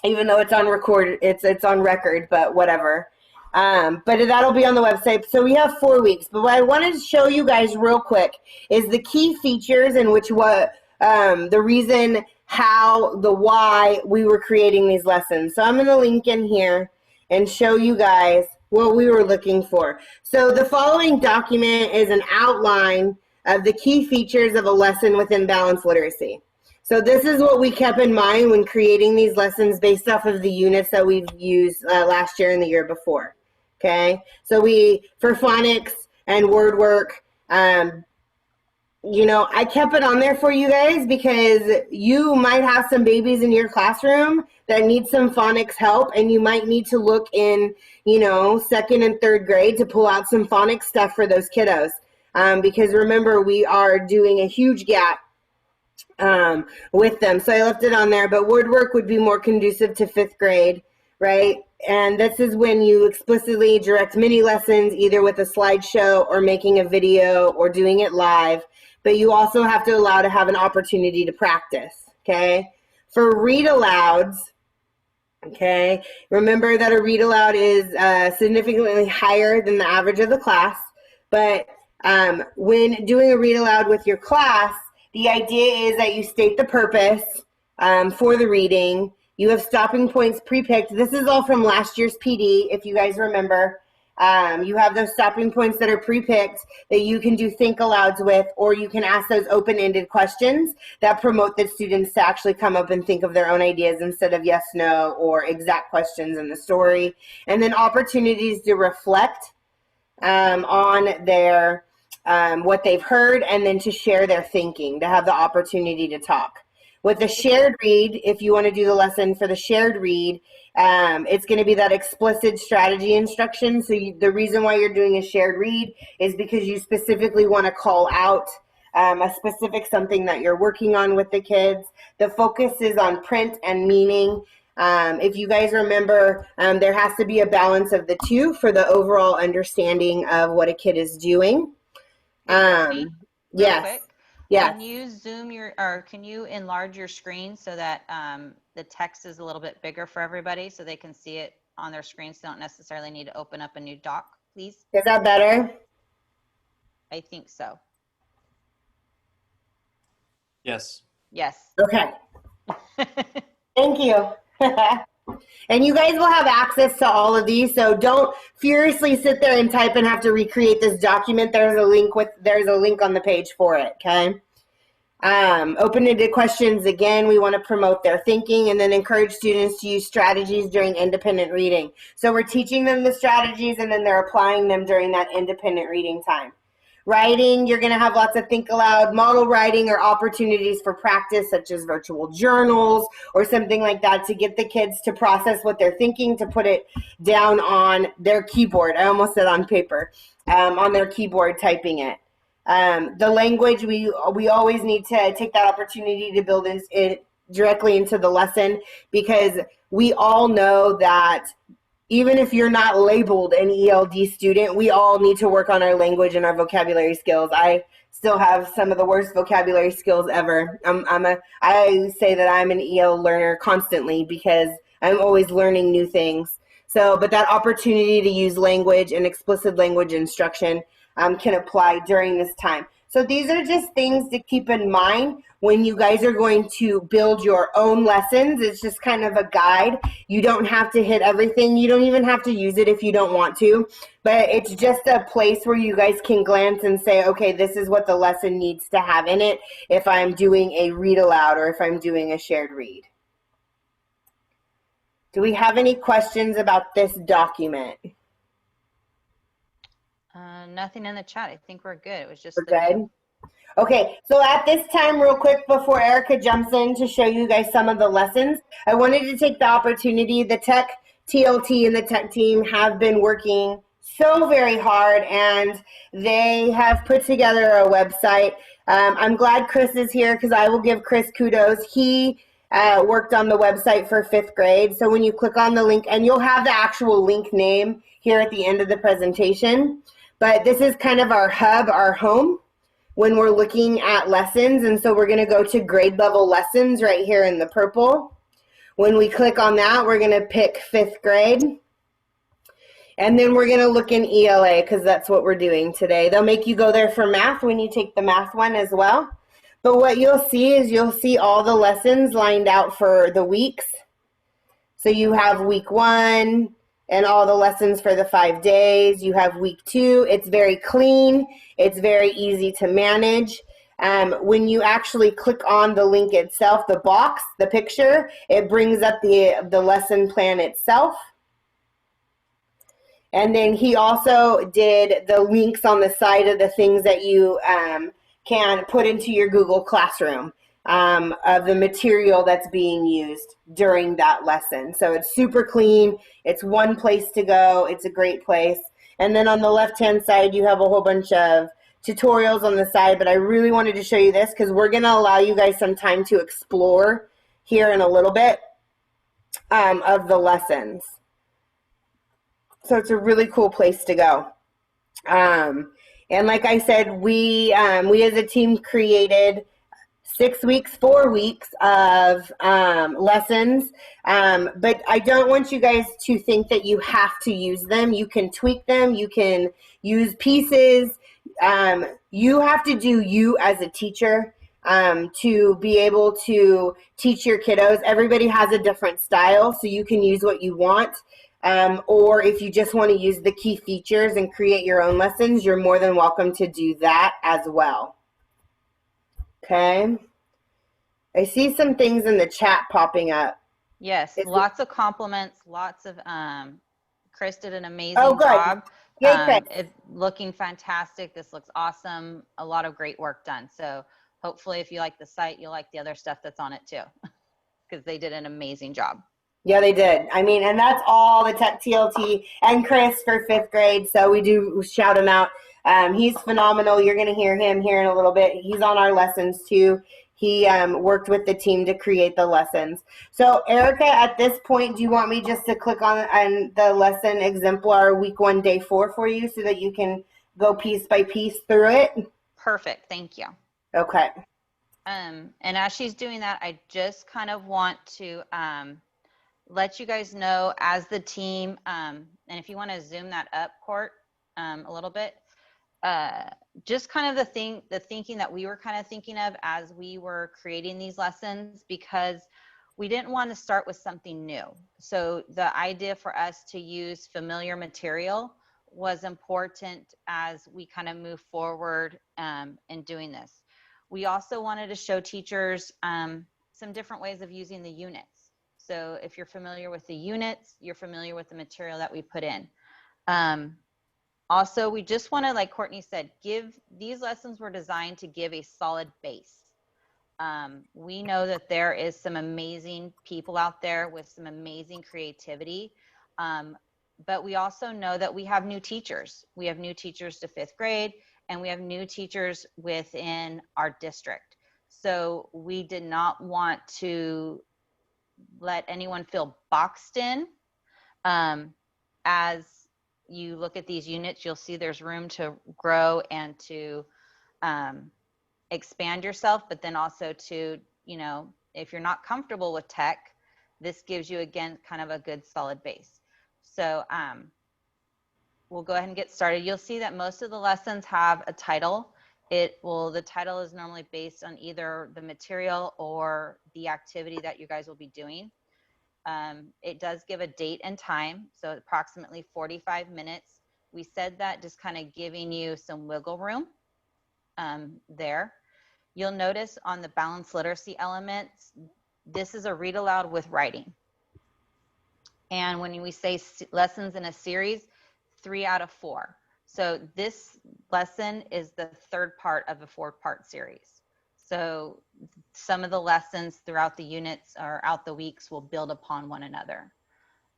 even though it's on record. It's on record, but whatever. But that'll be on the website. So we have 4 weeks. But what I wanted to show you guys real quick is the key features in which the reason, how, the why we were creating these lessons. So I'm going to link in here and show you guys what we were looking for. So the following document is an outline of the key features of a lesson within balanced literacy. So this is what we kept in mind when creating these lessons based off of the units that we've used last year and the year before. Okay, so for phonics and word work, you know, I kept it on there for you guys because you might have some babies in your classroom that need some phonics help, and you might need to look in, you know, 2nd and 3rd grade to pull out some phonics stuff for those kiddos. Because remember, we are doing a huge gap with them. So I left it on there, but word work would be more conducive to 5th grade, right? And this is when you explicitly direct mini lessons, either with a slideshow or making a video or doing it live. But you also have to allow to have an opportunity to practice, okay? For read alouds, okay, remember that a read aloud is significantly higher than the average of the class. But when doing a read aloud with your class, the idea is that you state the purpose for the reading. You have stopping points pre-picked. This is all from last year's PD, if you guys remember. You have those stopping points that are pre-picked that you can do think alouds with, or you can ask those open-ended questions that promote the students to actually come up and think of their own ideas instead of yes, no, or exact questions in the story. And then opportunities to reflect on their what they've heard, and then to share their thinking, to have the opportunity to talk. With the shared read, if you want to do the lesson for the shared read, it's going to be that explicit strategy instruction. So the reason why you're doing a shared read is because you specifically want to call out a specific something that you're working on with the kids. The focus is on print and meaning. If you guys remember, there has to be a balance of the two for the overall understanding of what a kid is doing. Yes. Yeah. Can you zoom or can you enlarge your screen so that the text is a little bit bigger for everybody so they can see it on their screen, so they don't necessarily need to open up a new doc, please? Is that better? I think so. Yes. Yes. Okay. Thank you. And you guys will have access to all of these, so don't furiously sit there and type and have to recreate this document. There's a link on the page for it, okay? Open-ended questions, again, we want to promote their thinking and then encourage students to use strategies during independent reading. So we're teaching them the strategies and then they're applying them during that independent reading time. Writing, you're going to have lots of think aloud, model writing, or opportunities for practice such as virtual journals or something like that to get the kids to process what they're thinking, to put it down on their keyboard. I almost said on paper, on their keyboard typing it. The language, we always need to take that opportunity to build it directly into the lesson, because we all know that even if you're not labeled an ELD student, we all need to work on our language and our vocabulary skills. I still have some of the worst vocabulary skills ever. I say that I'm an EL learner constantly because I'm always learning new things. So, but that opportunity to use language and explicit language instruction can apply during this time. So these are just things to keep in mind when you guys are going to build your own lessons. It's just kind of a guide. You don't have to hit everything. You don't even have to use it if you don't want to. But it's just a place where you guys can glance and say, okay, this is what the lesson needs to have in it if I'm doing a read aloud or if I'm doing a shared read. Do we have any questions about this document? Nothing in the chat. I think we're good. It was just we're good. Okay, so at this time, real quick, before Erica jumps in to show you guys some of the lessons, I wanted to take the opportunity. The tech TLT and the tech team have been working so very hard, and they have put together a website. I'm glad Chris is here because I will give Chris kudos. He worked on the website for 5th grade. So when you click on the link, and you'll have the actual link name here at the end of the presentation, but this is kind of our hub, our home, when we're looking at lessons. And so we're going to go to grade level lessons right here in the purple. When we click on that, we're going to pick 5th grade. And then we're going to look in ELA because that's what we're doing today. They'll make you go there for math when you take the math one as well. But what you'll see is you'll see all the lessons lined out for the weeks. So you have week 1 and all the lessons for the 5 days. You have week 2. It's very clean. It's very easy to manage. When you actually click on the link itself, the box, the picture, it brings up the lesson plan itself. And then he also did the links on the side of the things that you can put into your Google Classroom of the material that's being used during that lesson. So it's super clean. It's one place to go. It's a great place. And then on the left-hand side, you have a whole bunch of tutorials on the side, but I really wanted to show you this because we're going to allow you guys some time to explore here in a little bit of the lessons. So it's a really cool place to go. And like I said, we as a team created 6 weeks, 4 weeks of lessons, but I don't want you guys to think that you have to use them. You can tweak them. You can use pieces. You have to do you as a teacher to be able to teach your kiddos. Everybody has a different style, so you can use what you want. Or if you just want to use the key features and create your own lessons, you're more than welcome to do that as well. Okay. I see some things in the chat popping up. Yes, lots of compliments, lots of, Chris did an amazing good. job. Yay, Chris. It looking fantastic. This looks awesome. A lot of great work done. So hopefully if you like the site, you'll like the other stuff that's on it too, because they did an amazing job. Yeah, they did. I mean, and that's all the Tech TLT and Chris for 5th grade. So we do shout him out. He's phenomenal. You're going to hear him here in a little bit. He's on our lessons too. He worked with the team to create the lessons. So Erica, at this point, do you want me just to click on the lesson exemplar week 1, day 4 for you so that you can go piece by piece through it? Perfect. Thank you. Okay. And as she's doing that, I just kind of want to let you guys know as the team, and if you want to zoom that up, Court, a little bit, just kind of the thinking that we were kind of thinking of as we were creating these lessons, because we didn't want to start with something new. So the idea for us to use familiar material was important as we kind of move forward in doing this. We also wanted to show teachers some different ways of using the units. So if you're familiar with the units, you're familiar with the material that we put in. Also, we just want to, like Courtney said, these lessons were designed to give a solid base. We know that there is some amazing people out there with some amazing creativity, but we also know that we have new teachers. We have new teachers to 5th grade, and we have new teachers within our district. So we did not want to let anyone feel boxed in. As you look at these units, you'll see there's room to grow and to expand yourself, but then also to, if you're not comfortable with tech, this gives you, again, kind of a good solid base. So we'll go ahead and get started. You'll see that most of the lessons have a title. The title is normally based on either the material or the activity that you guys will be doing. It does give a date and time, so approximately 45 minutes. We said that just kind of giving you some wiggle room there. You'll notice on the balanced literacy elements, this is a read aloud with writing. And when we say lessons in a series, 3 out of 4. So this lesson is the 3rd part of a 4-part series. So some of the lessons throughout the units or out the weeks will build upon one another.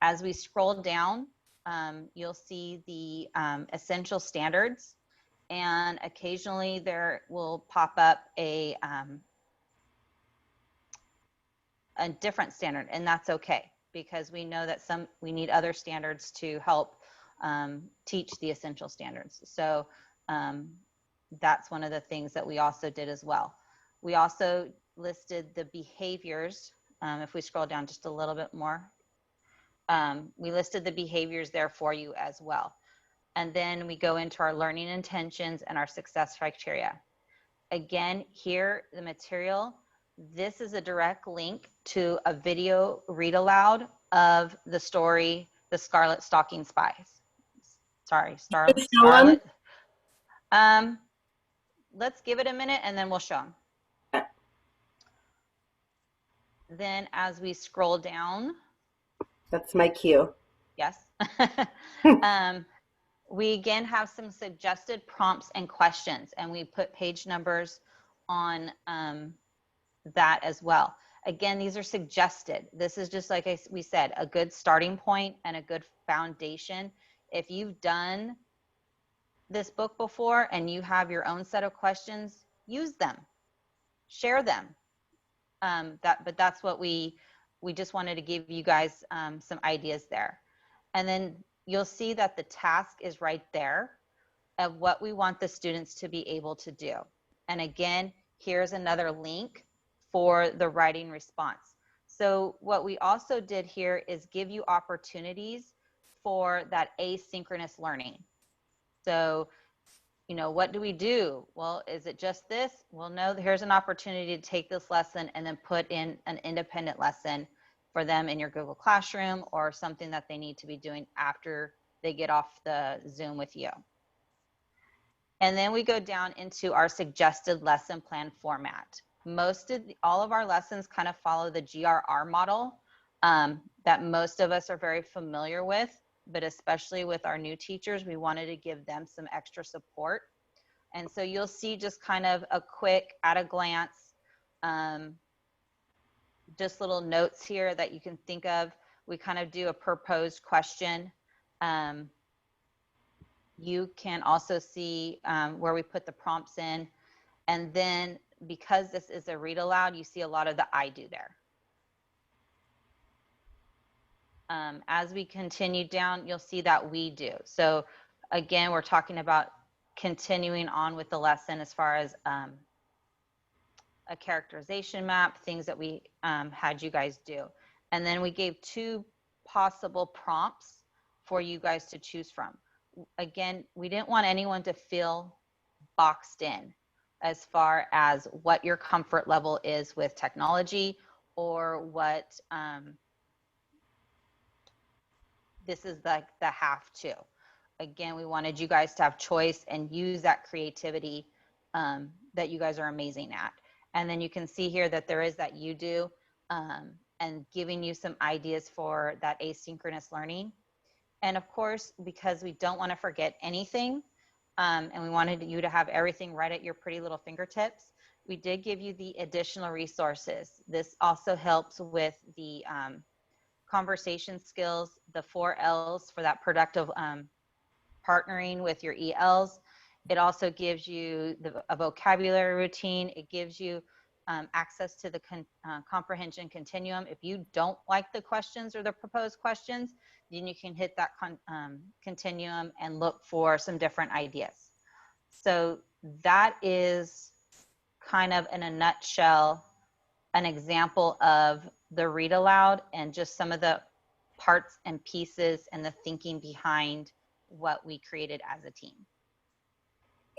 As we scroll down, you'll see the essential standards, and occasionally there will pop up a different standard, and that's okay, because we know that we need other standards to help teach the essential standards. So that's one of the things that we also did as well. We also listed the behaviors. If we scroll down just a little bit more, we listed the behaviors there for you as well. And then we go into our learning intentions and our success criteria. Again, here, the material, this is a direct link to a video read aloud of the story, The Scarlet Stocking Spies. Sorry, Scarlet. Let's give it a minute and then we'll show them. Then as we scroll down. That's my cue. Yes. We again have some suggested prompts and questions, and we put page numbers on that as well. Again, these are suggested. This is just like we said, a good starting point and a good foundation. If you've done this book before and you have your own set of questions, use them, share them. But that's what we just wanted to give you guys some ideas there. And then you'll see that the task is right there of what we want the students to be able to do. And again, here's another link for the writing response. So what we also did here is give you opportunities for that asynchronous learning. So, you know, what do we do? Well, is it just this? Well, no, here's an opportunity to take this lesson and then put in an independent lesson for them in your Google Classroom or something that they need to be doing after they get off the Zoom with you. And then we go down into our suggested lesson plan format. All of our lessons kind of follow the GRR model that most of us are very familiar with, but especially with our new teachers, we wanted to give them some extra support. And so you'll see just kind of a quick at a glance, just little notes here that you can think of. We kind of do a proposed question. You can also see where we put the prompts in. And then because this is a read aloud, you see a lot of the I do there. As we continue down, you'll see that we do. So again, we're talking about continuing on with the lesson as far as a characterization map, things that we had you guys do. And then we gave 2 possible prompts for you guys to choose from. Again, we didn't want anyone to feel boxed in as far as what your comfort level is with technology or what this is like the have to. Again, we wanted you guys to have choice and use that creativity that you guys are amazing at. And then you can see here that there is that you do and giving you some ideas for that asynchronous learning. And of course, because we don't want to forget anything and we wanted you to have everything right at your pretty little fingertips, we did give you the additional resources. This also helps with the conversation skills, the 4 L's for that productive partnering with your ELs. It also gives you a vocabulary routine. It gives you access to the comprehension continuum. If you don't like the questions or the proposed questions, then you can hit that continuum and look for some different ideas. So that is kind of in a nutshell an example of the read aloud and just some of the parts and pieces and the thinking behind what we created as a team.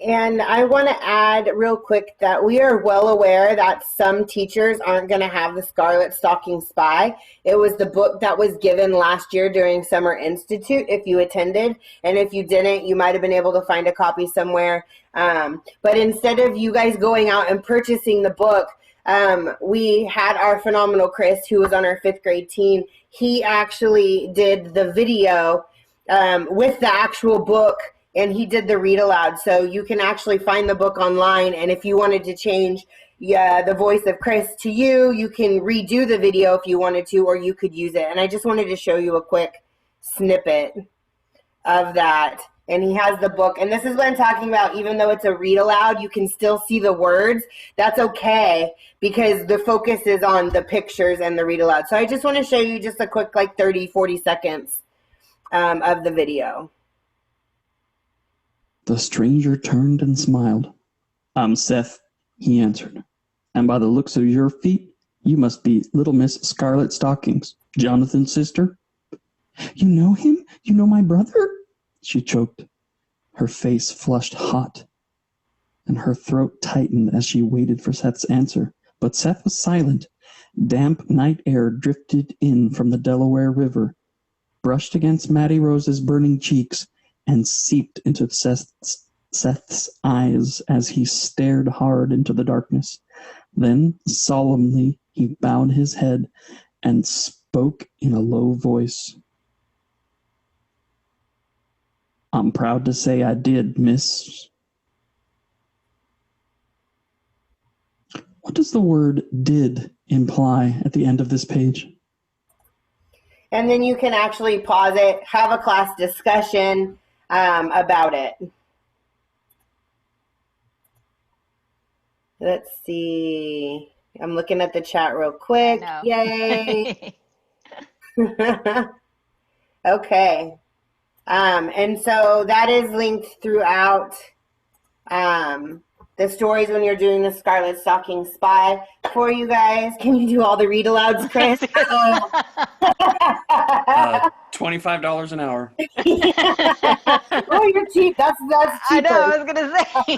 And I want to add real quick that we are well aware that some teachers aren't going to have the Scarlet Stocking Spy. It was the book that was given last year during Summer Institute if you attended. And if you didn't, you might have been able to find a copy somewhere. But instead of you guys going out and purchasing the book, we had our phenomenal Chris, who was on our 5th grade team. He actually did the video with the actual book, and he did the read aloud. So you can actually find the book online, and if you wanted to change the voice of Chris to you, you can redo the video if you wanted to, or you could use it. And I just wanted to show you a quick snippet of that. And he has the book, and this is what I'm talking about. Even though it's a read aloud, you can still see the words. That's okay, because the focus is on the pictures and the read aloud. So I just want to show you just a quick, like 30-40 seconds of the video. The stranger turned and smiled. "I'm Seth," he answered, "and by the looks of your feet, you must be little Miss Scarlet Stockings, Jonathan's sister." "You know him? You know my brother?" she choked. Her face flushed hot, and her throat tightened as she waited for Seth's answer. But Seth was silent. Damp night air drifted in from the Delaware River, brushed against Mattie Rose's burning cheeks, and seeped into Seth's eyes as he stared hard into the darkness. Then, solemnly, he bowed his head and spoke in a low voice. I'm proud to say I did, miss. What does the word did imply at the end of this page? And then you can actually pause it, have a class discussion about it. Let's see. I'm looking at the chat real quick. Yay. Okay. And so that is linked throughout the stories when you're doing the Scarlet Stocking Spy for you guys. Can you do all the read alouds, Chris? $25 an hour. Oh, you're cheap. That's cheaper. I know, I was gonna say.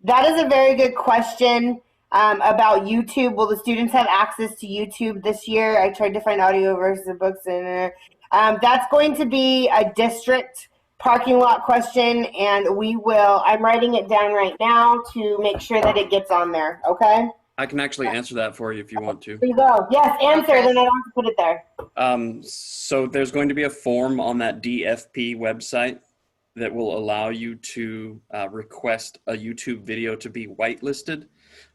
That is a very good question about YouTube. Will the students have access to YouTube this year? I tried to find audio versus books, and that's going to be a district parking lot question, and I'm writing it down right now to make sure that it gets on there, okay? I can actually answer that for you if you want to. There you go. Yes, answer, then I don't have to put it there. So there's going to be a form on that DFP website that will allow you to request a YouTube video to be whitelisted.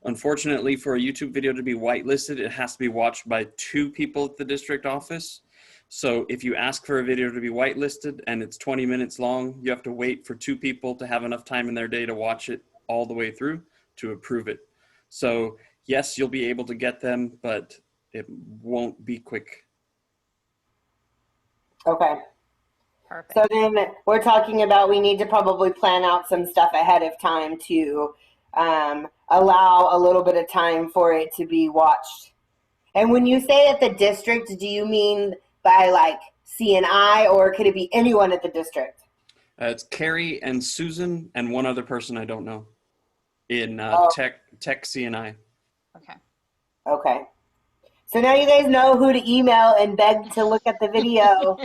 Unfortunately, for a YouTube video to be whitelisted, it has to be watched by 2 people at the district office. So if you ask for a video to be whitelisted and it's 20 minutes long, you have to wait for 2 people to have enough time in their day to watch it all the way through to approve it. So yes, you'll be able to get them, but it won't be quick. Okay. Perfect. So then we're talking about we need to probably plan out some stuff ahead of time to allow a little bit of time for it to be watched. And when you say at the district, do you mean by like CNI, or could it be anyone at the district? It's Carrie and Susan and one other person I don't know in tech CNI. Okay. Okay. So now you guys know who to email and beg to look at the video.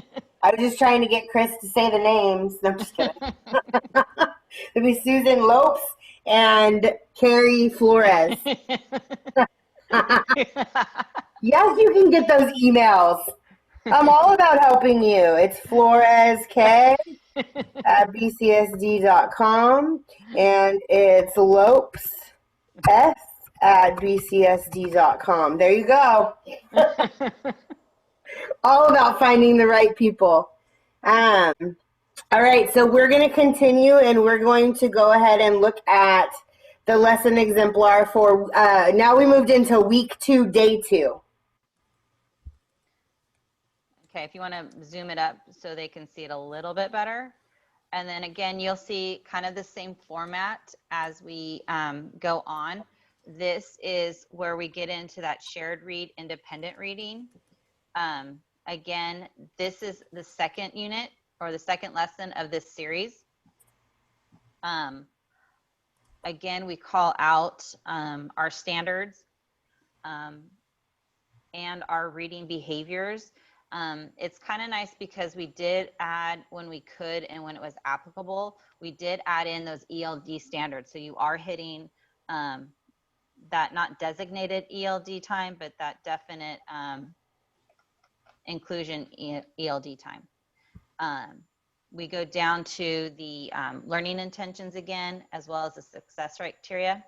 I was just trying to get Chris to say the names. No, I'm just kidding. It'll be Susan Lopes and Carrie Flores. Yes, you can get those emails. I'm all about helping you. It's Flores K at bcsd.com, and it's Lopes S at bcsd.com. There you go. All about finding the right people. All right, so we're going to continue, and we're going to go ahead and look at the lesson exemplar for, now we moved into week 2, day 2. Okay, if you want to zoom it up so they can see it a little bit better. And then again, you'll see kind of the same format as we go on. This is where we get into that shared read, independent reading. Again, this is the second unit or the second lesson of this series. Again, we call out our standards and our reading behaviors. It's kind of nice because we did add, when we could and when it was applicable, we did add in those ELD standards. So you are hitting that not designated ELD time, but that definite inclusion ELD time. We go down to the learning intentions again, as well as the success criteria.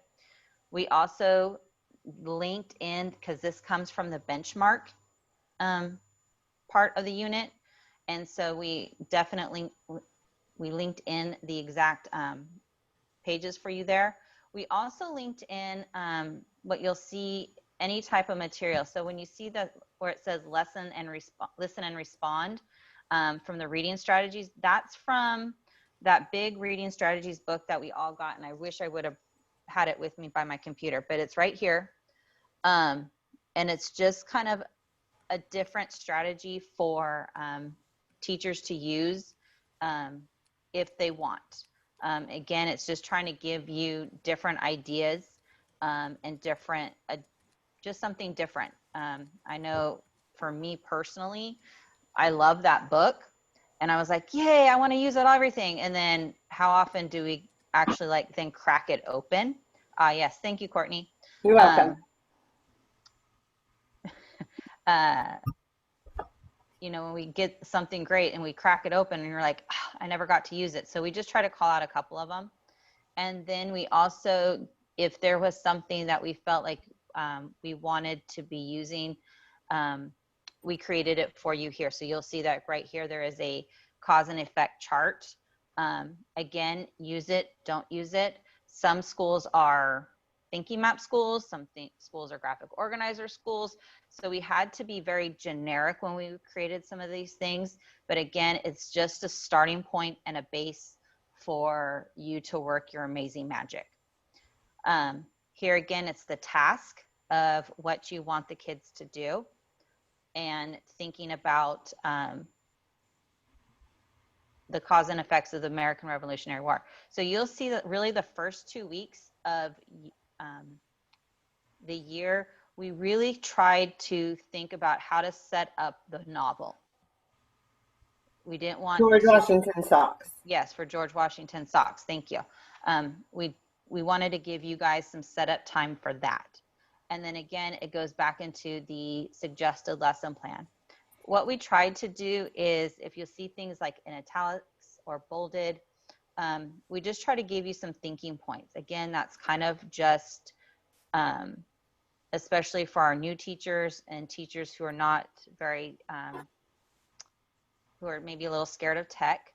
We also linked in, because this comes from the benchmark part of the unit, and so we definitely linked in the exact pages for you there. We also linked in what you'll see, any type of material. So when you see that where it says listen and respond from the reading strategies, that's from that big reading strategies book that we all got, and I wish I would have had it with me by my computer, but it's right here. And it's just kind of a different strategy for teachers to use if they want. Again, it's just trying to give you different ideas and different, just something different. I know for me personally, I love that book, and I was like, yay, I want to use it on everything. And then how often do we actually like then crack it open? Yes, thank you, Courtney. You're welcome. when we get something great and we crack it open and you're like, "Ah, I never got to use it." So we just try to call out a couple of them. And then we also, if there was something that we felt like we wanted to be using, we created it for you here. So you'll see that right here, there is a cause and effect chart. Again, use it, don't use it. Some schools are thinking map schools, some schools are graphic organizer schools. So we had to be very generic when we created some of these things. But again, it's just a starting point and a base for you to work your amazing magic. Here again, it's the task of what you want the kids to do and thinking about the cause and effects of the American Revolutionary War. So you'll see that really the first 2 weeks of the year, we really tried to think about how to set up the novel. We didn't want George Washington socks. Yes, for George Washington socks. Thank you. We wanted to give you guys some setup time for that. And then again, it goes back into the suggested lesson plan. What we tried to do is, if you'll see things like in italics or bolded, we just try to give you some thinking points. Again, that's kind of just, especially for our new teachers and teachers who are not very, who are maybe a little scared of tech,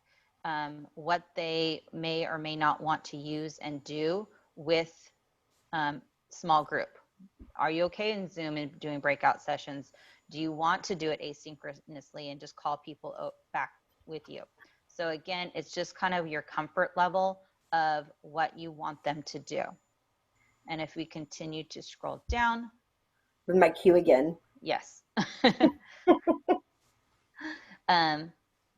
what they may or may not want to use and do with small group. Are you okay in Zoom and doing breakout sessions? Do you want to do it asynchronously and just call people back with you? So again, it's just kind of your comfort level of what you want them to do. And if we continue to scroll down. With my cue again. Yes.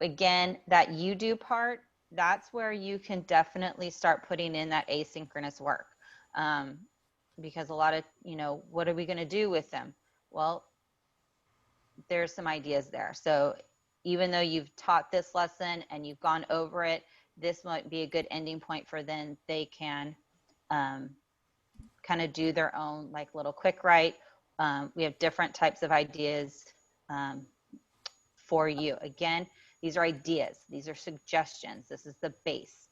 Again, that you do part, that's where you can definitely start putting in that asynchronous work. Because a lot of, what are we going to do with them? Well, there's some ideas there. So even though you've taught this lesson and you've gone over it, this might be a good ending point for then they can kind of do their own like little quick write. We have different types of ideas for you. Again, these are ideas. These are suggestions. This is the base.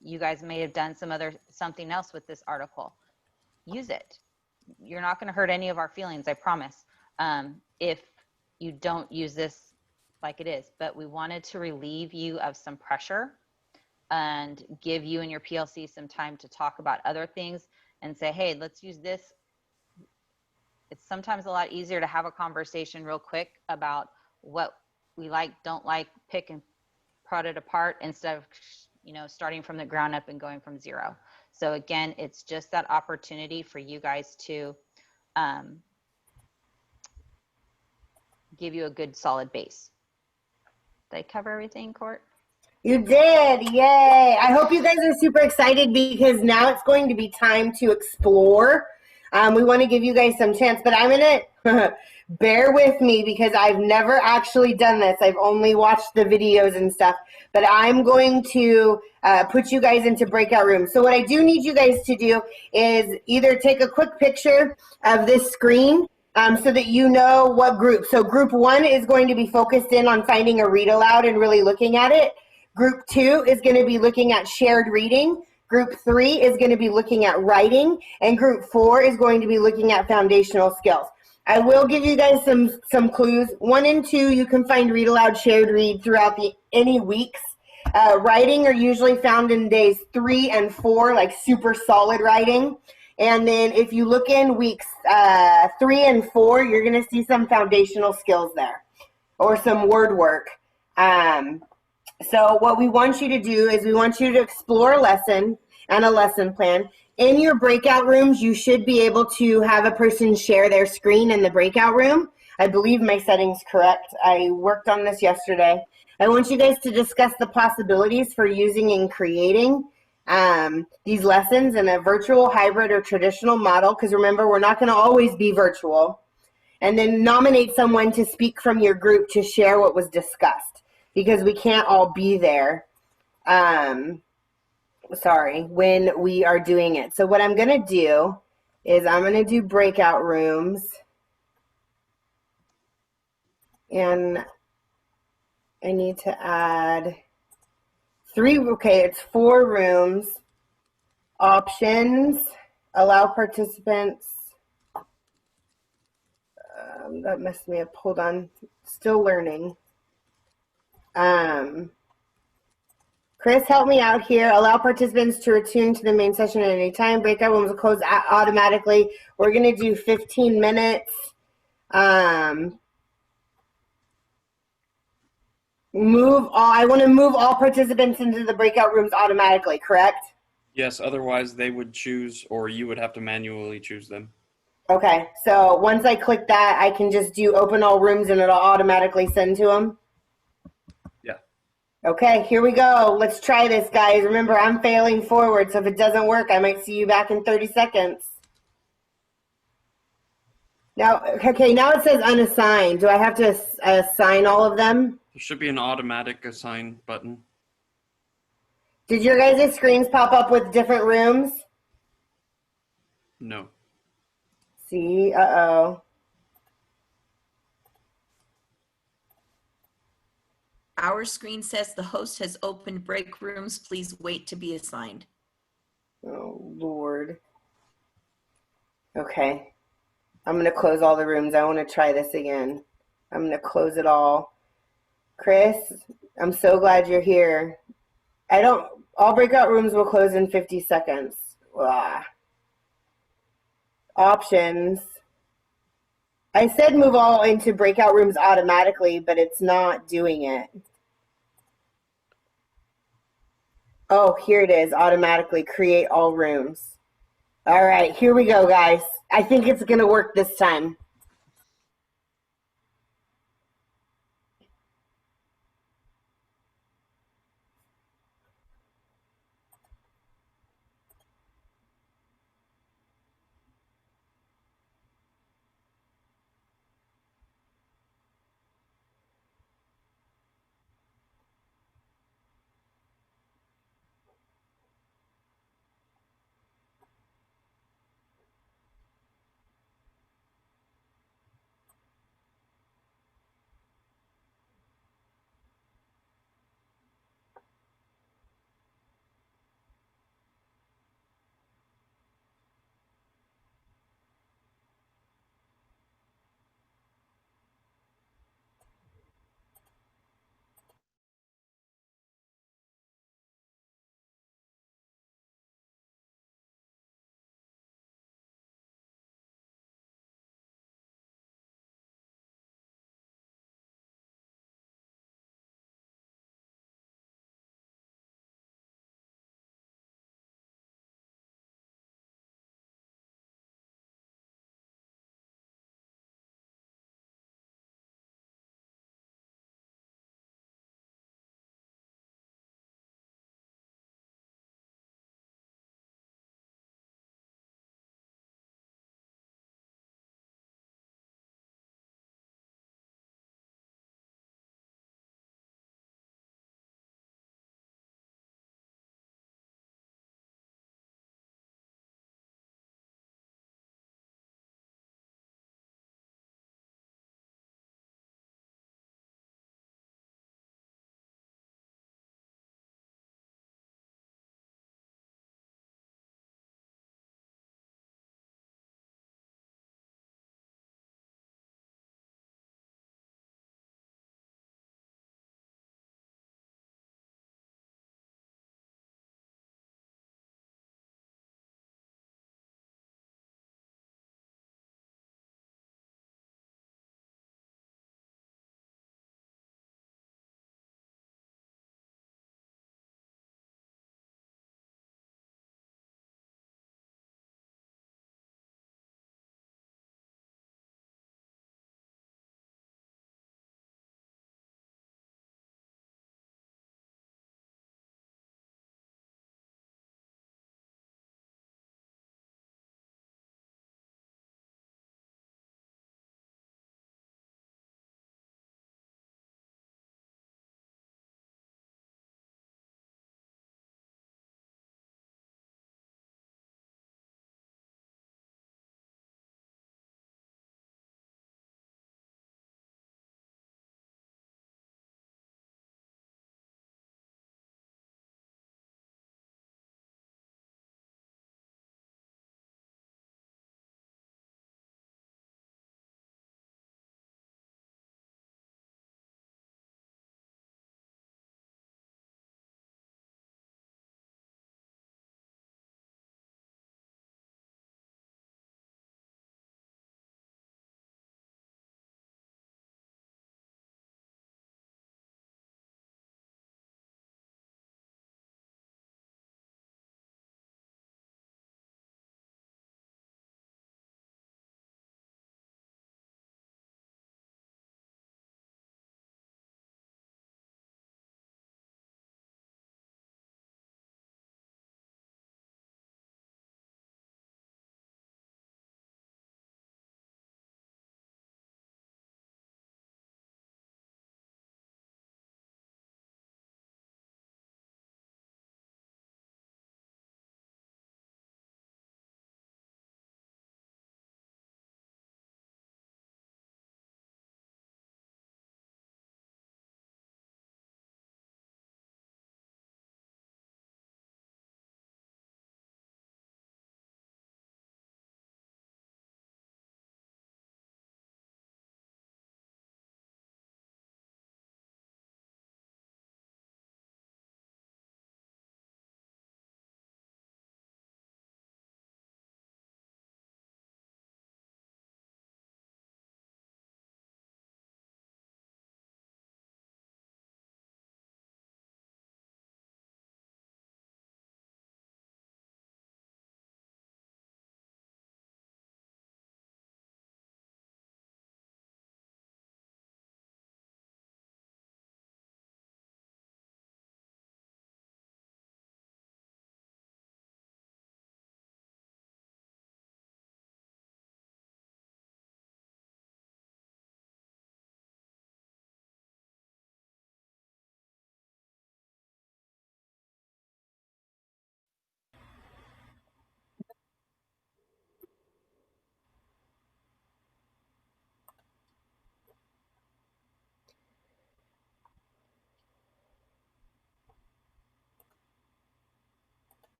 You guys may have done something else with this article. Use it. You're not going to hurt any of our feelings, I promise, if you don't use this like it is. But we wanted to relieve you of some pressure and give you and your PLC some time to talk about other things and say, hey, let's use this. It's sometimes a lot easier to have a conversation real quick about what we like, don't like, pick and prod it apart instead of, starting from the ground up and going from zero. So again, it's just that opportunity for you guys to give you a good solid base. Did I cover everything, Court? You did, yay. I hope you guys are super excited because now it's going to be time to explore. We want to give you guys some chance, but I'm going to bear with me because I've never actually done this. I've only watched the videos and stuff, but I'm going to put you guys into breakout rooms. So what I do need you guys to do is either take a quick picture of this screen so that you know what group. So group 1 is going to be focused in on finding a read aloud and really looking at it. Group 2 is going to be looking at shared reading. Group 3 is going to be looking at writing, and group 4 is going to be looking at foundational skills. I will give you guys some clues. 1 and 2, you can find read aloud, shared read throughout any weeks. Writing are usually found in days 3 and 4, like super solid writing. And then if you look in weeks 3 and 4, you're going to see some foundational skills there or some word work. So what we want you to do is we want you to explore a lesson and a lesson plan. In your breakout rooms, you should be able to have a person share their screen in the breakout room. I believe my setting's correct. I worked on this yesterday. I want you guys to discuss the possibilities for using and creating these lessons in a virtual, hybrid, or traditional model, because remember, we're not going to always be virtual. And then nominate someone to speak from your group to share what was discussed, because we can't all be there, when we are doing it. So what I'm going to do is I'm going to do breakout rooms And I need to add 3, okay, it's 4 rooms. Options, allow participants. That messed me up. Hold on. Still learning. Chris, help me out here. Allow participants to return to the main session at any time. Breakout rooms will close automatically. We're going to do 15 minutes. I want to move all participants into the breakout rooms automatically, correct? Yes, otherwise they would choose, or you would have to manually choose them. Okay, so once I click that, I can just do open all rooms and it'll automatically send to them? Yeah. Okay, here we go. Let's try this, guys. Remember, I'm failing forward, so if it doesn't work, I might see you back in 30 seconds. Now, okay, now it says unassigned. Do I have to assign all of them? There should be an automatic assign button. Did your guys' screens pop up with different rooms? No. See, uh-oh. Our screen says the host has opened break rooms. Please wait to be assigned. Oh, Lord. Okay. I'm going to close all the rooms. I want to try this again. I'm going to close it all. Chris, I'm so glad you're here. All breakout rooms will close in 50 seconds. Ugh. Options. I said move all into breakout rooms automatically, but it's not doing it. Oh, here it is. Automatically create all rooms. All right, here we go, guys. I think it's going to work this time.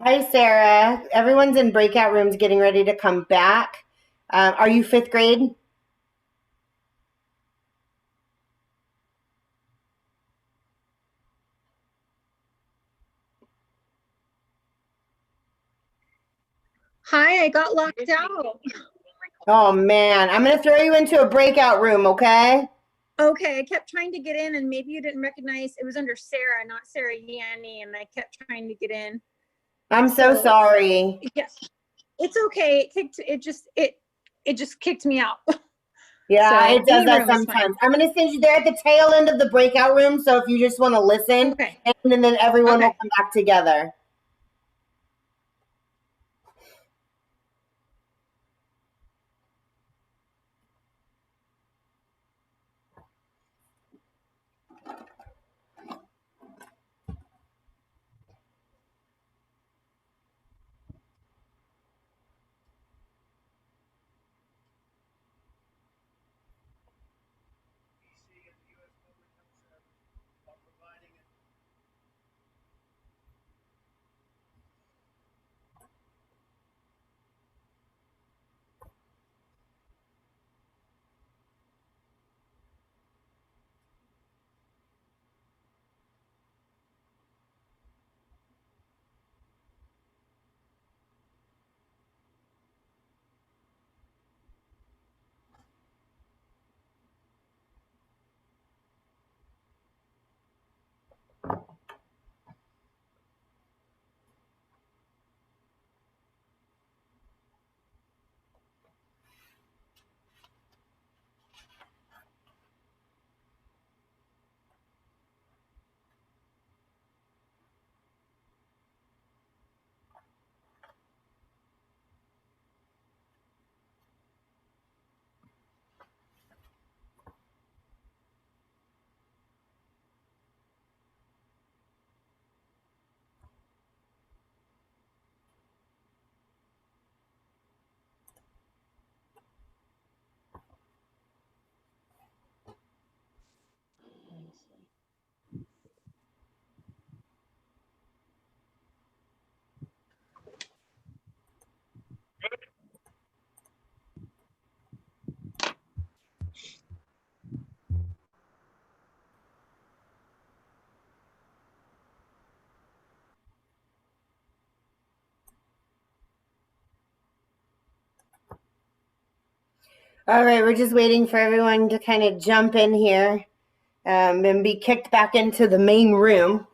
Hi, Sarah. Everyone's in breakout rooms getting ready to come back. Are you 5th grade? Hi, I got locked out. Oh, man. I'm going to throw you into a breakout room, okay? Okay, I kept trying to get in and maybe you didn't recognize it was under Sarah, not Sarah Yanni, and I kept trying to get in. I'm so sorry. Yes. It's okay. It just kicked me out. Yeah, So, it does any that room is fine. sometimes. I'm going to send you there at the tail end of the breakout room. So if you just want to listen, Okay. and then everyone will come back together. All right, we're just waiting for everyone to kind of jump in here and be kicked back into the main room.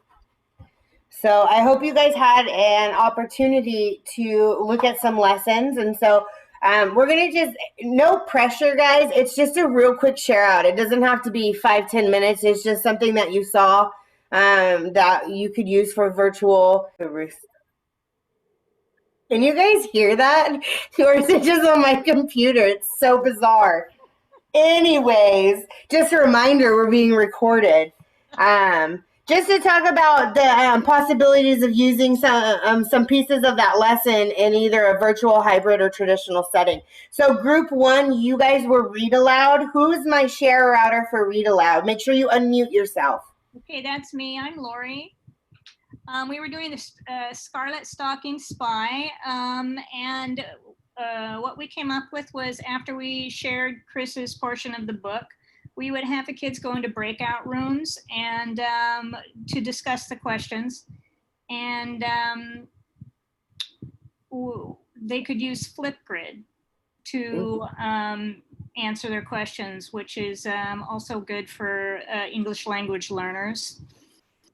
So I hope you guys had an opportunity to look at some lessons. And so we're going to just, no pressure, guys. It's just a real quick share out. It doesn't have to be 5-10 minutes. It's just something that you saw that you could use for virtual. Can you guys hear that? Or is it just on my computer? It's so bizarre. Anyways, just a reminder, we're being recorded. Just to talk about the possibilities of using some pieces of that lesson in either a virtual, hybrid, or traditional setting. So group 1, you guys were read aloud. Who's my share router for read aloud? Make sure you unmute yourself. Okay, that's me. I'm Lori. We were doing the Scarlet Stocking Spy, and what we came up with was after we shared Chris's portion of the book, we would have the kids go into breakout rooms and to discuss the questions, and they could use Flipgrid to answer their questions, which is also good for English language learners.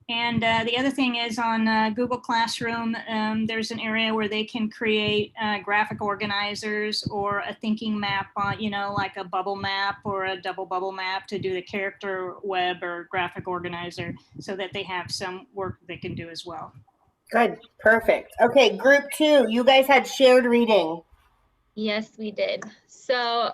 And the other thing is on Google Classroom, there's an area where they can create graphic organizers or a thinking map, like a bubble map or a double bubble map to do the character web or graphic organizer so that they have some work they can do as well. Good, perfect. Okay, group 2, you guys had shared reading. Yes, we did. So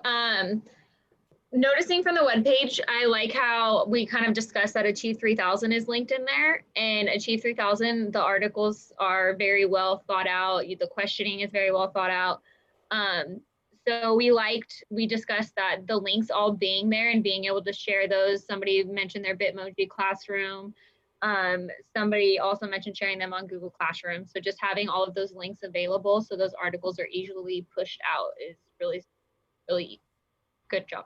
noticing from the webpage, I like how we kind of discussed that Achieve 3000 is linked in there. And Achieve 3000, the articles are very well thought out. The questioning is very well thought out. So we discussed that the links all being there and being able to share those. Somebody mentioned their Bitmoji classroom. Somebody also mentioned sharing them on Google Classroom. So just having all of those links available so those articles are easily pushed out is really, really good job.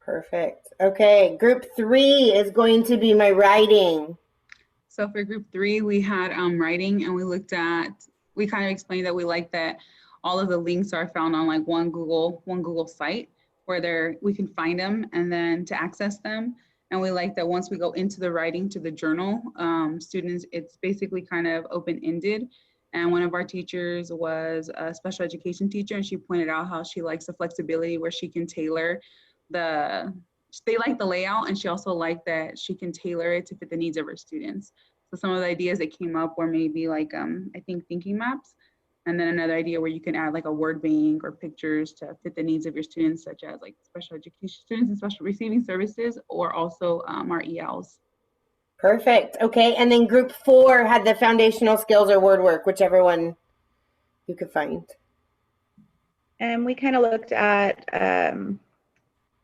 Perfect. Okay, group 3 is going to be my writing. So for group 3, we had writing, and we kind of explained that we like that all of the links are found on like one Google site where we can find them and then to access them. And we like that once we go into the writing to the journal, students, it's basically kind of open-ended. And one of our teachers was a special education teacher, and she pointed out how she likes the flexibility where she can tailor they like the layout, and she also liked that she can tailor it to fit the needs of her students. So some of the ideas that came up were maybe like, I think thinking maps, and then another idea where you can add like a word bank or pictures to fit the needs of your students, such as like special education students and special receiving services, or also our ELs. Perfect. Okay, and then group 4 had the foundational skills or word work, whichever one you could find. And we kind of looked at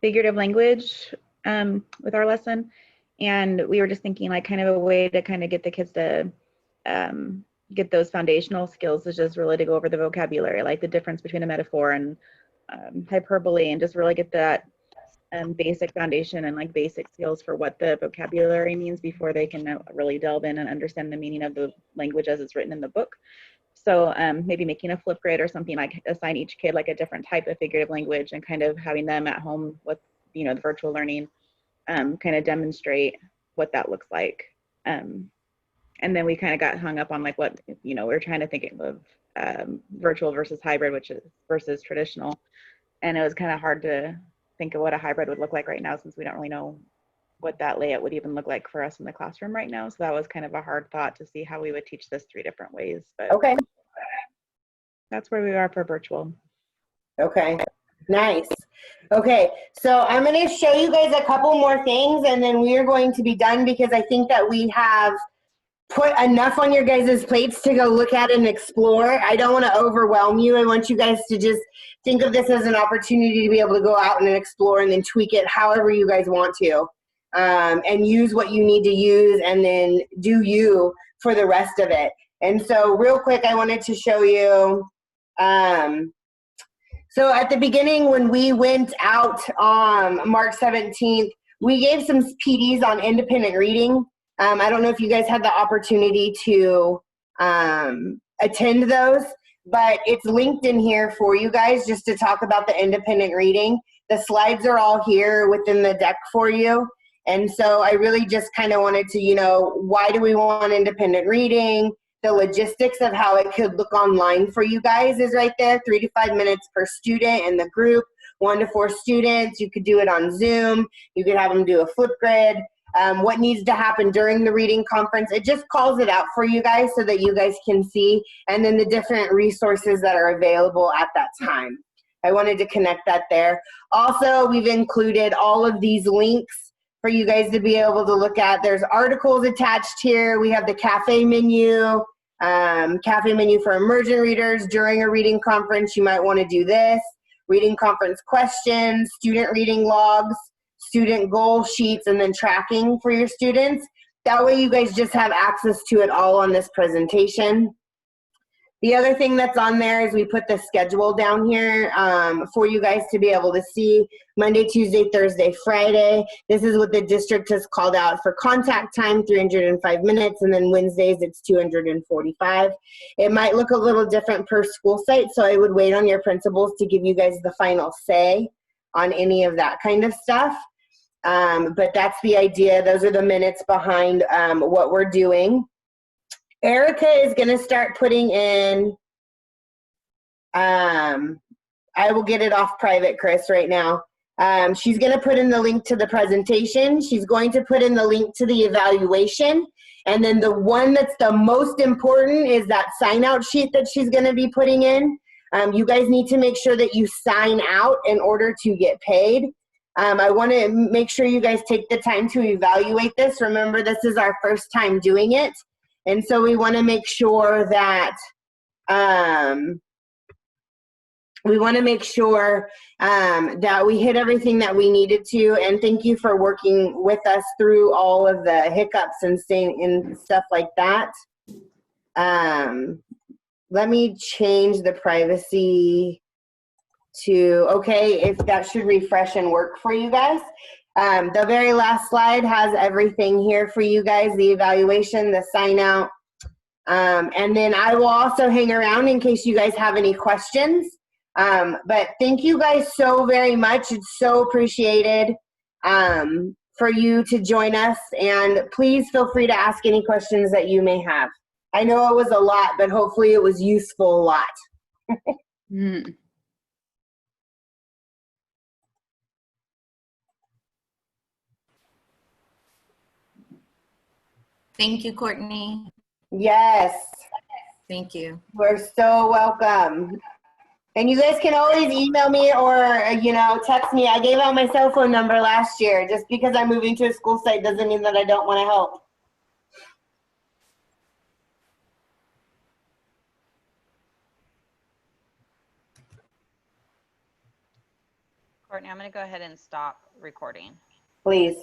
figurative language with our lesson, and we were just thinking like kind of a way to kind of get the kids to get those foundational skills is just really to go over the vocabulary, like the difference between a metaphor and hyperbole, and just really get that basic foundation and like basic skills for what the vocabulary means before they can really delve in and understand the meaning of the language as it's written in the book. So maybe making a flip grid or something, like assign each kid like a different type of figurative language, and kind of having them at home with, the virtual learning, kind of demonstrate what that looks like. And then we kind of got hung up on like what, we were trying to think of virtual versus hybrid, which is versus traditional. And it was kind of hard to think of what a hybrid would look like right now, since we don't really know what that layout would even look like for us in the classroom right now. So that was kind of a hard thought to see how we would teach this 3 different ways. But okay, that's where we are for virtual. Okay, nice. Okay, so I'm going to show you guys a couple more things, and then we are going to be done, because I think that we have put enough on your guys' plates to go look at and explore. I don't want to overwhelm you. I want you guys to just think of this as an opportunity to be able to go out and explore and then tweak it however you guys want to, and use what you need to use, and then do you for the rest of it. And so real quick, I wanted to show you, so at the beginning when we went out on March 17th, we gave some PDs on independent reading. I don't know if you guys had the opportunity to attend those, but it's linked in here for you guys just to talk about the independent reading. The slides are all here within the deck for you. And so I really just kind of wanted to, why do we want independent reading? The logistics of how it could look online for you guys is right there, 3 to 5 minutes per student in the group, 1 to 4 students. You could do it on Zoom. You could have them do a flip grid. What needs to happen during the reading conference. It just calls it out for you guys so that you guys can see, and then the different resources that are available at that time. I wanted to connect that there. Also, we've included all of these links for you guys to be able to look at. There's articles attached here. We have the cafe menu for emergent readers. During a reading conference, you might want to do this. Reading conference questions, student reading logs, student goal sheets, and then tracking for your students. That way you guys just have access to it all on this presentation. The other thing that's on there is we put the schedule down here for you guys to be able to see. Monday, Tuesday, Thursday, Friday. This is what the district has called out for contact time, 305 minutes, and then Wednesdays it's 245. It might look a little different per school site, so I would wait on your principals to give you guys the final say on any of that kind of stuff. But that's the idea. Those are the minutes behind what we're doing. Erica is going to start putting in, I will get it off private, Chris, right now. She's going to put in the link to the presentation. She's going to put in the link to the evaluation. And then the one that's the most important is that sign out sheet that she's going to be putting in. You guys need to make sure that you sign out in order to get paid. I want to make sure you guys take the time to evaluate this. Remember, this is our first time doing it. And so we want to make sure that we want to make sure that we hit everything that we needed to. And thank you for working with us through all of the hiccups and stuff like that. Let me change the privacy to, okay, if that should refresh and work for you guys. The very last slide has everything here for you guys, the evaluation, the sign out. And then I will also hang around in case you guys have any questions. But thank you guys so very much. It's so appreciated for you to join us. And please feel free to ask any questions that you may have. I know it was a lot, but hopefully it was useful a lot. Thank you, Courtney. Yes. Thank you. We're so welcome. And you guys can always email me or, text me. I gave out my cell phone number last year. Just because I'm moving to a school site doesn't mean that I don't want to help. Courtney, I'm going to go ahead and stop recording. Please.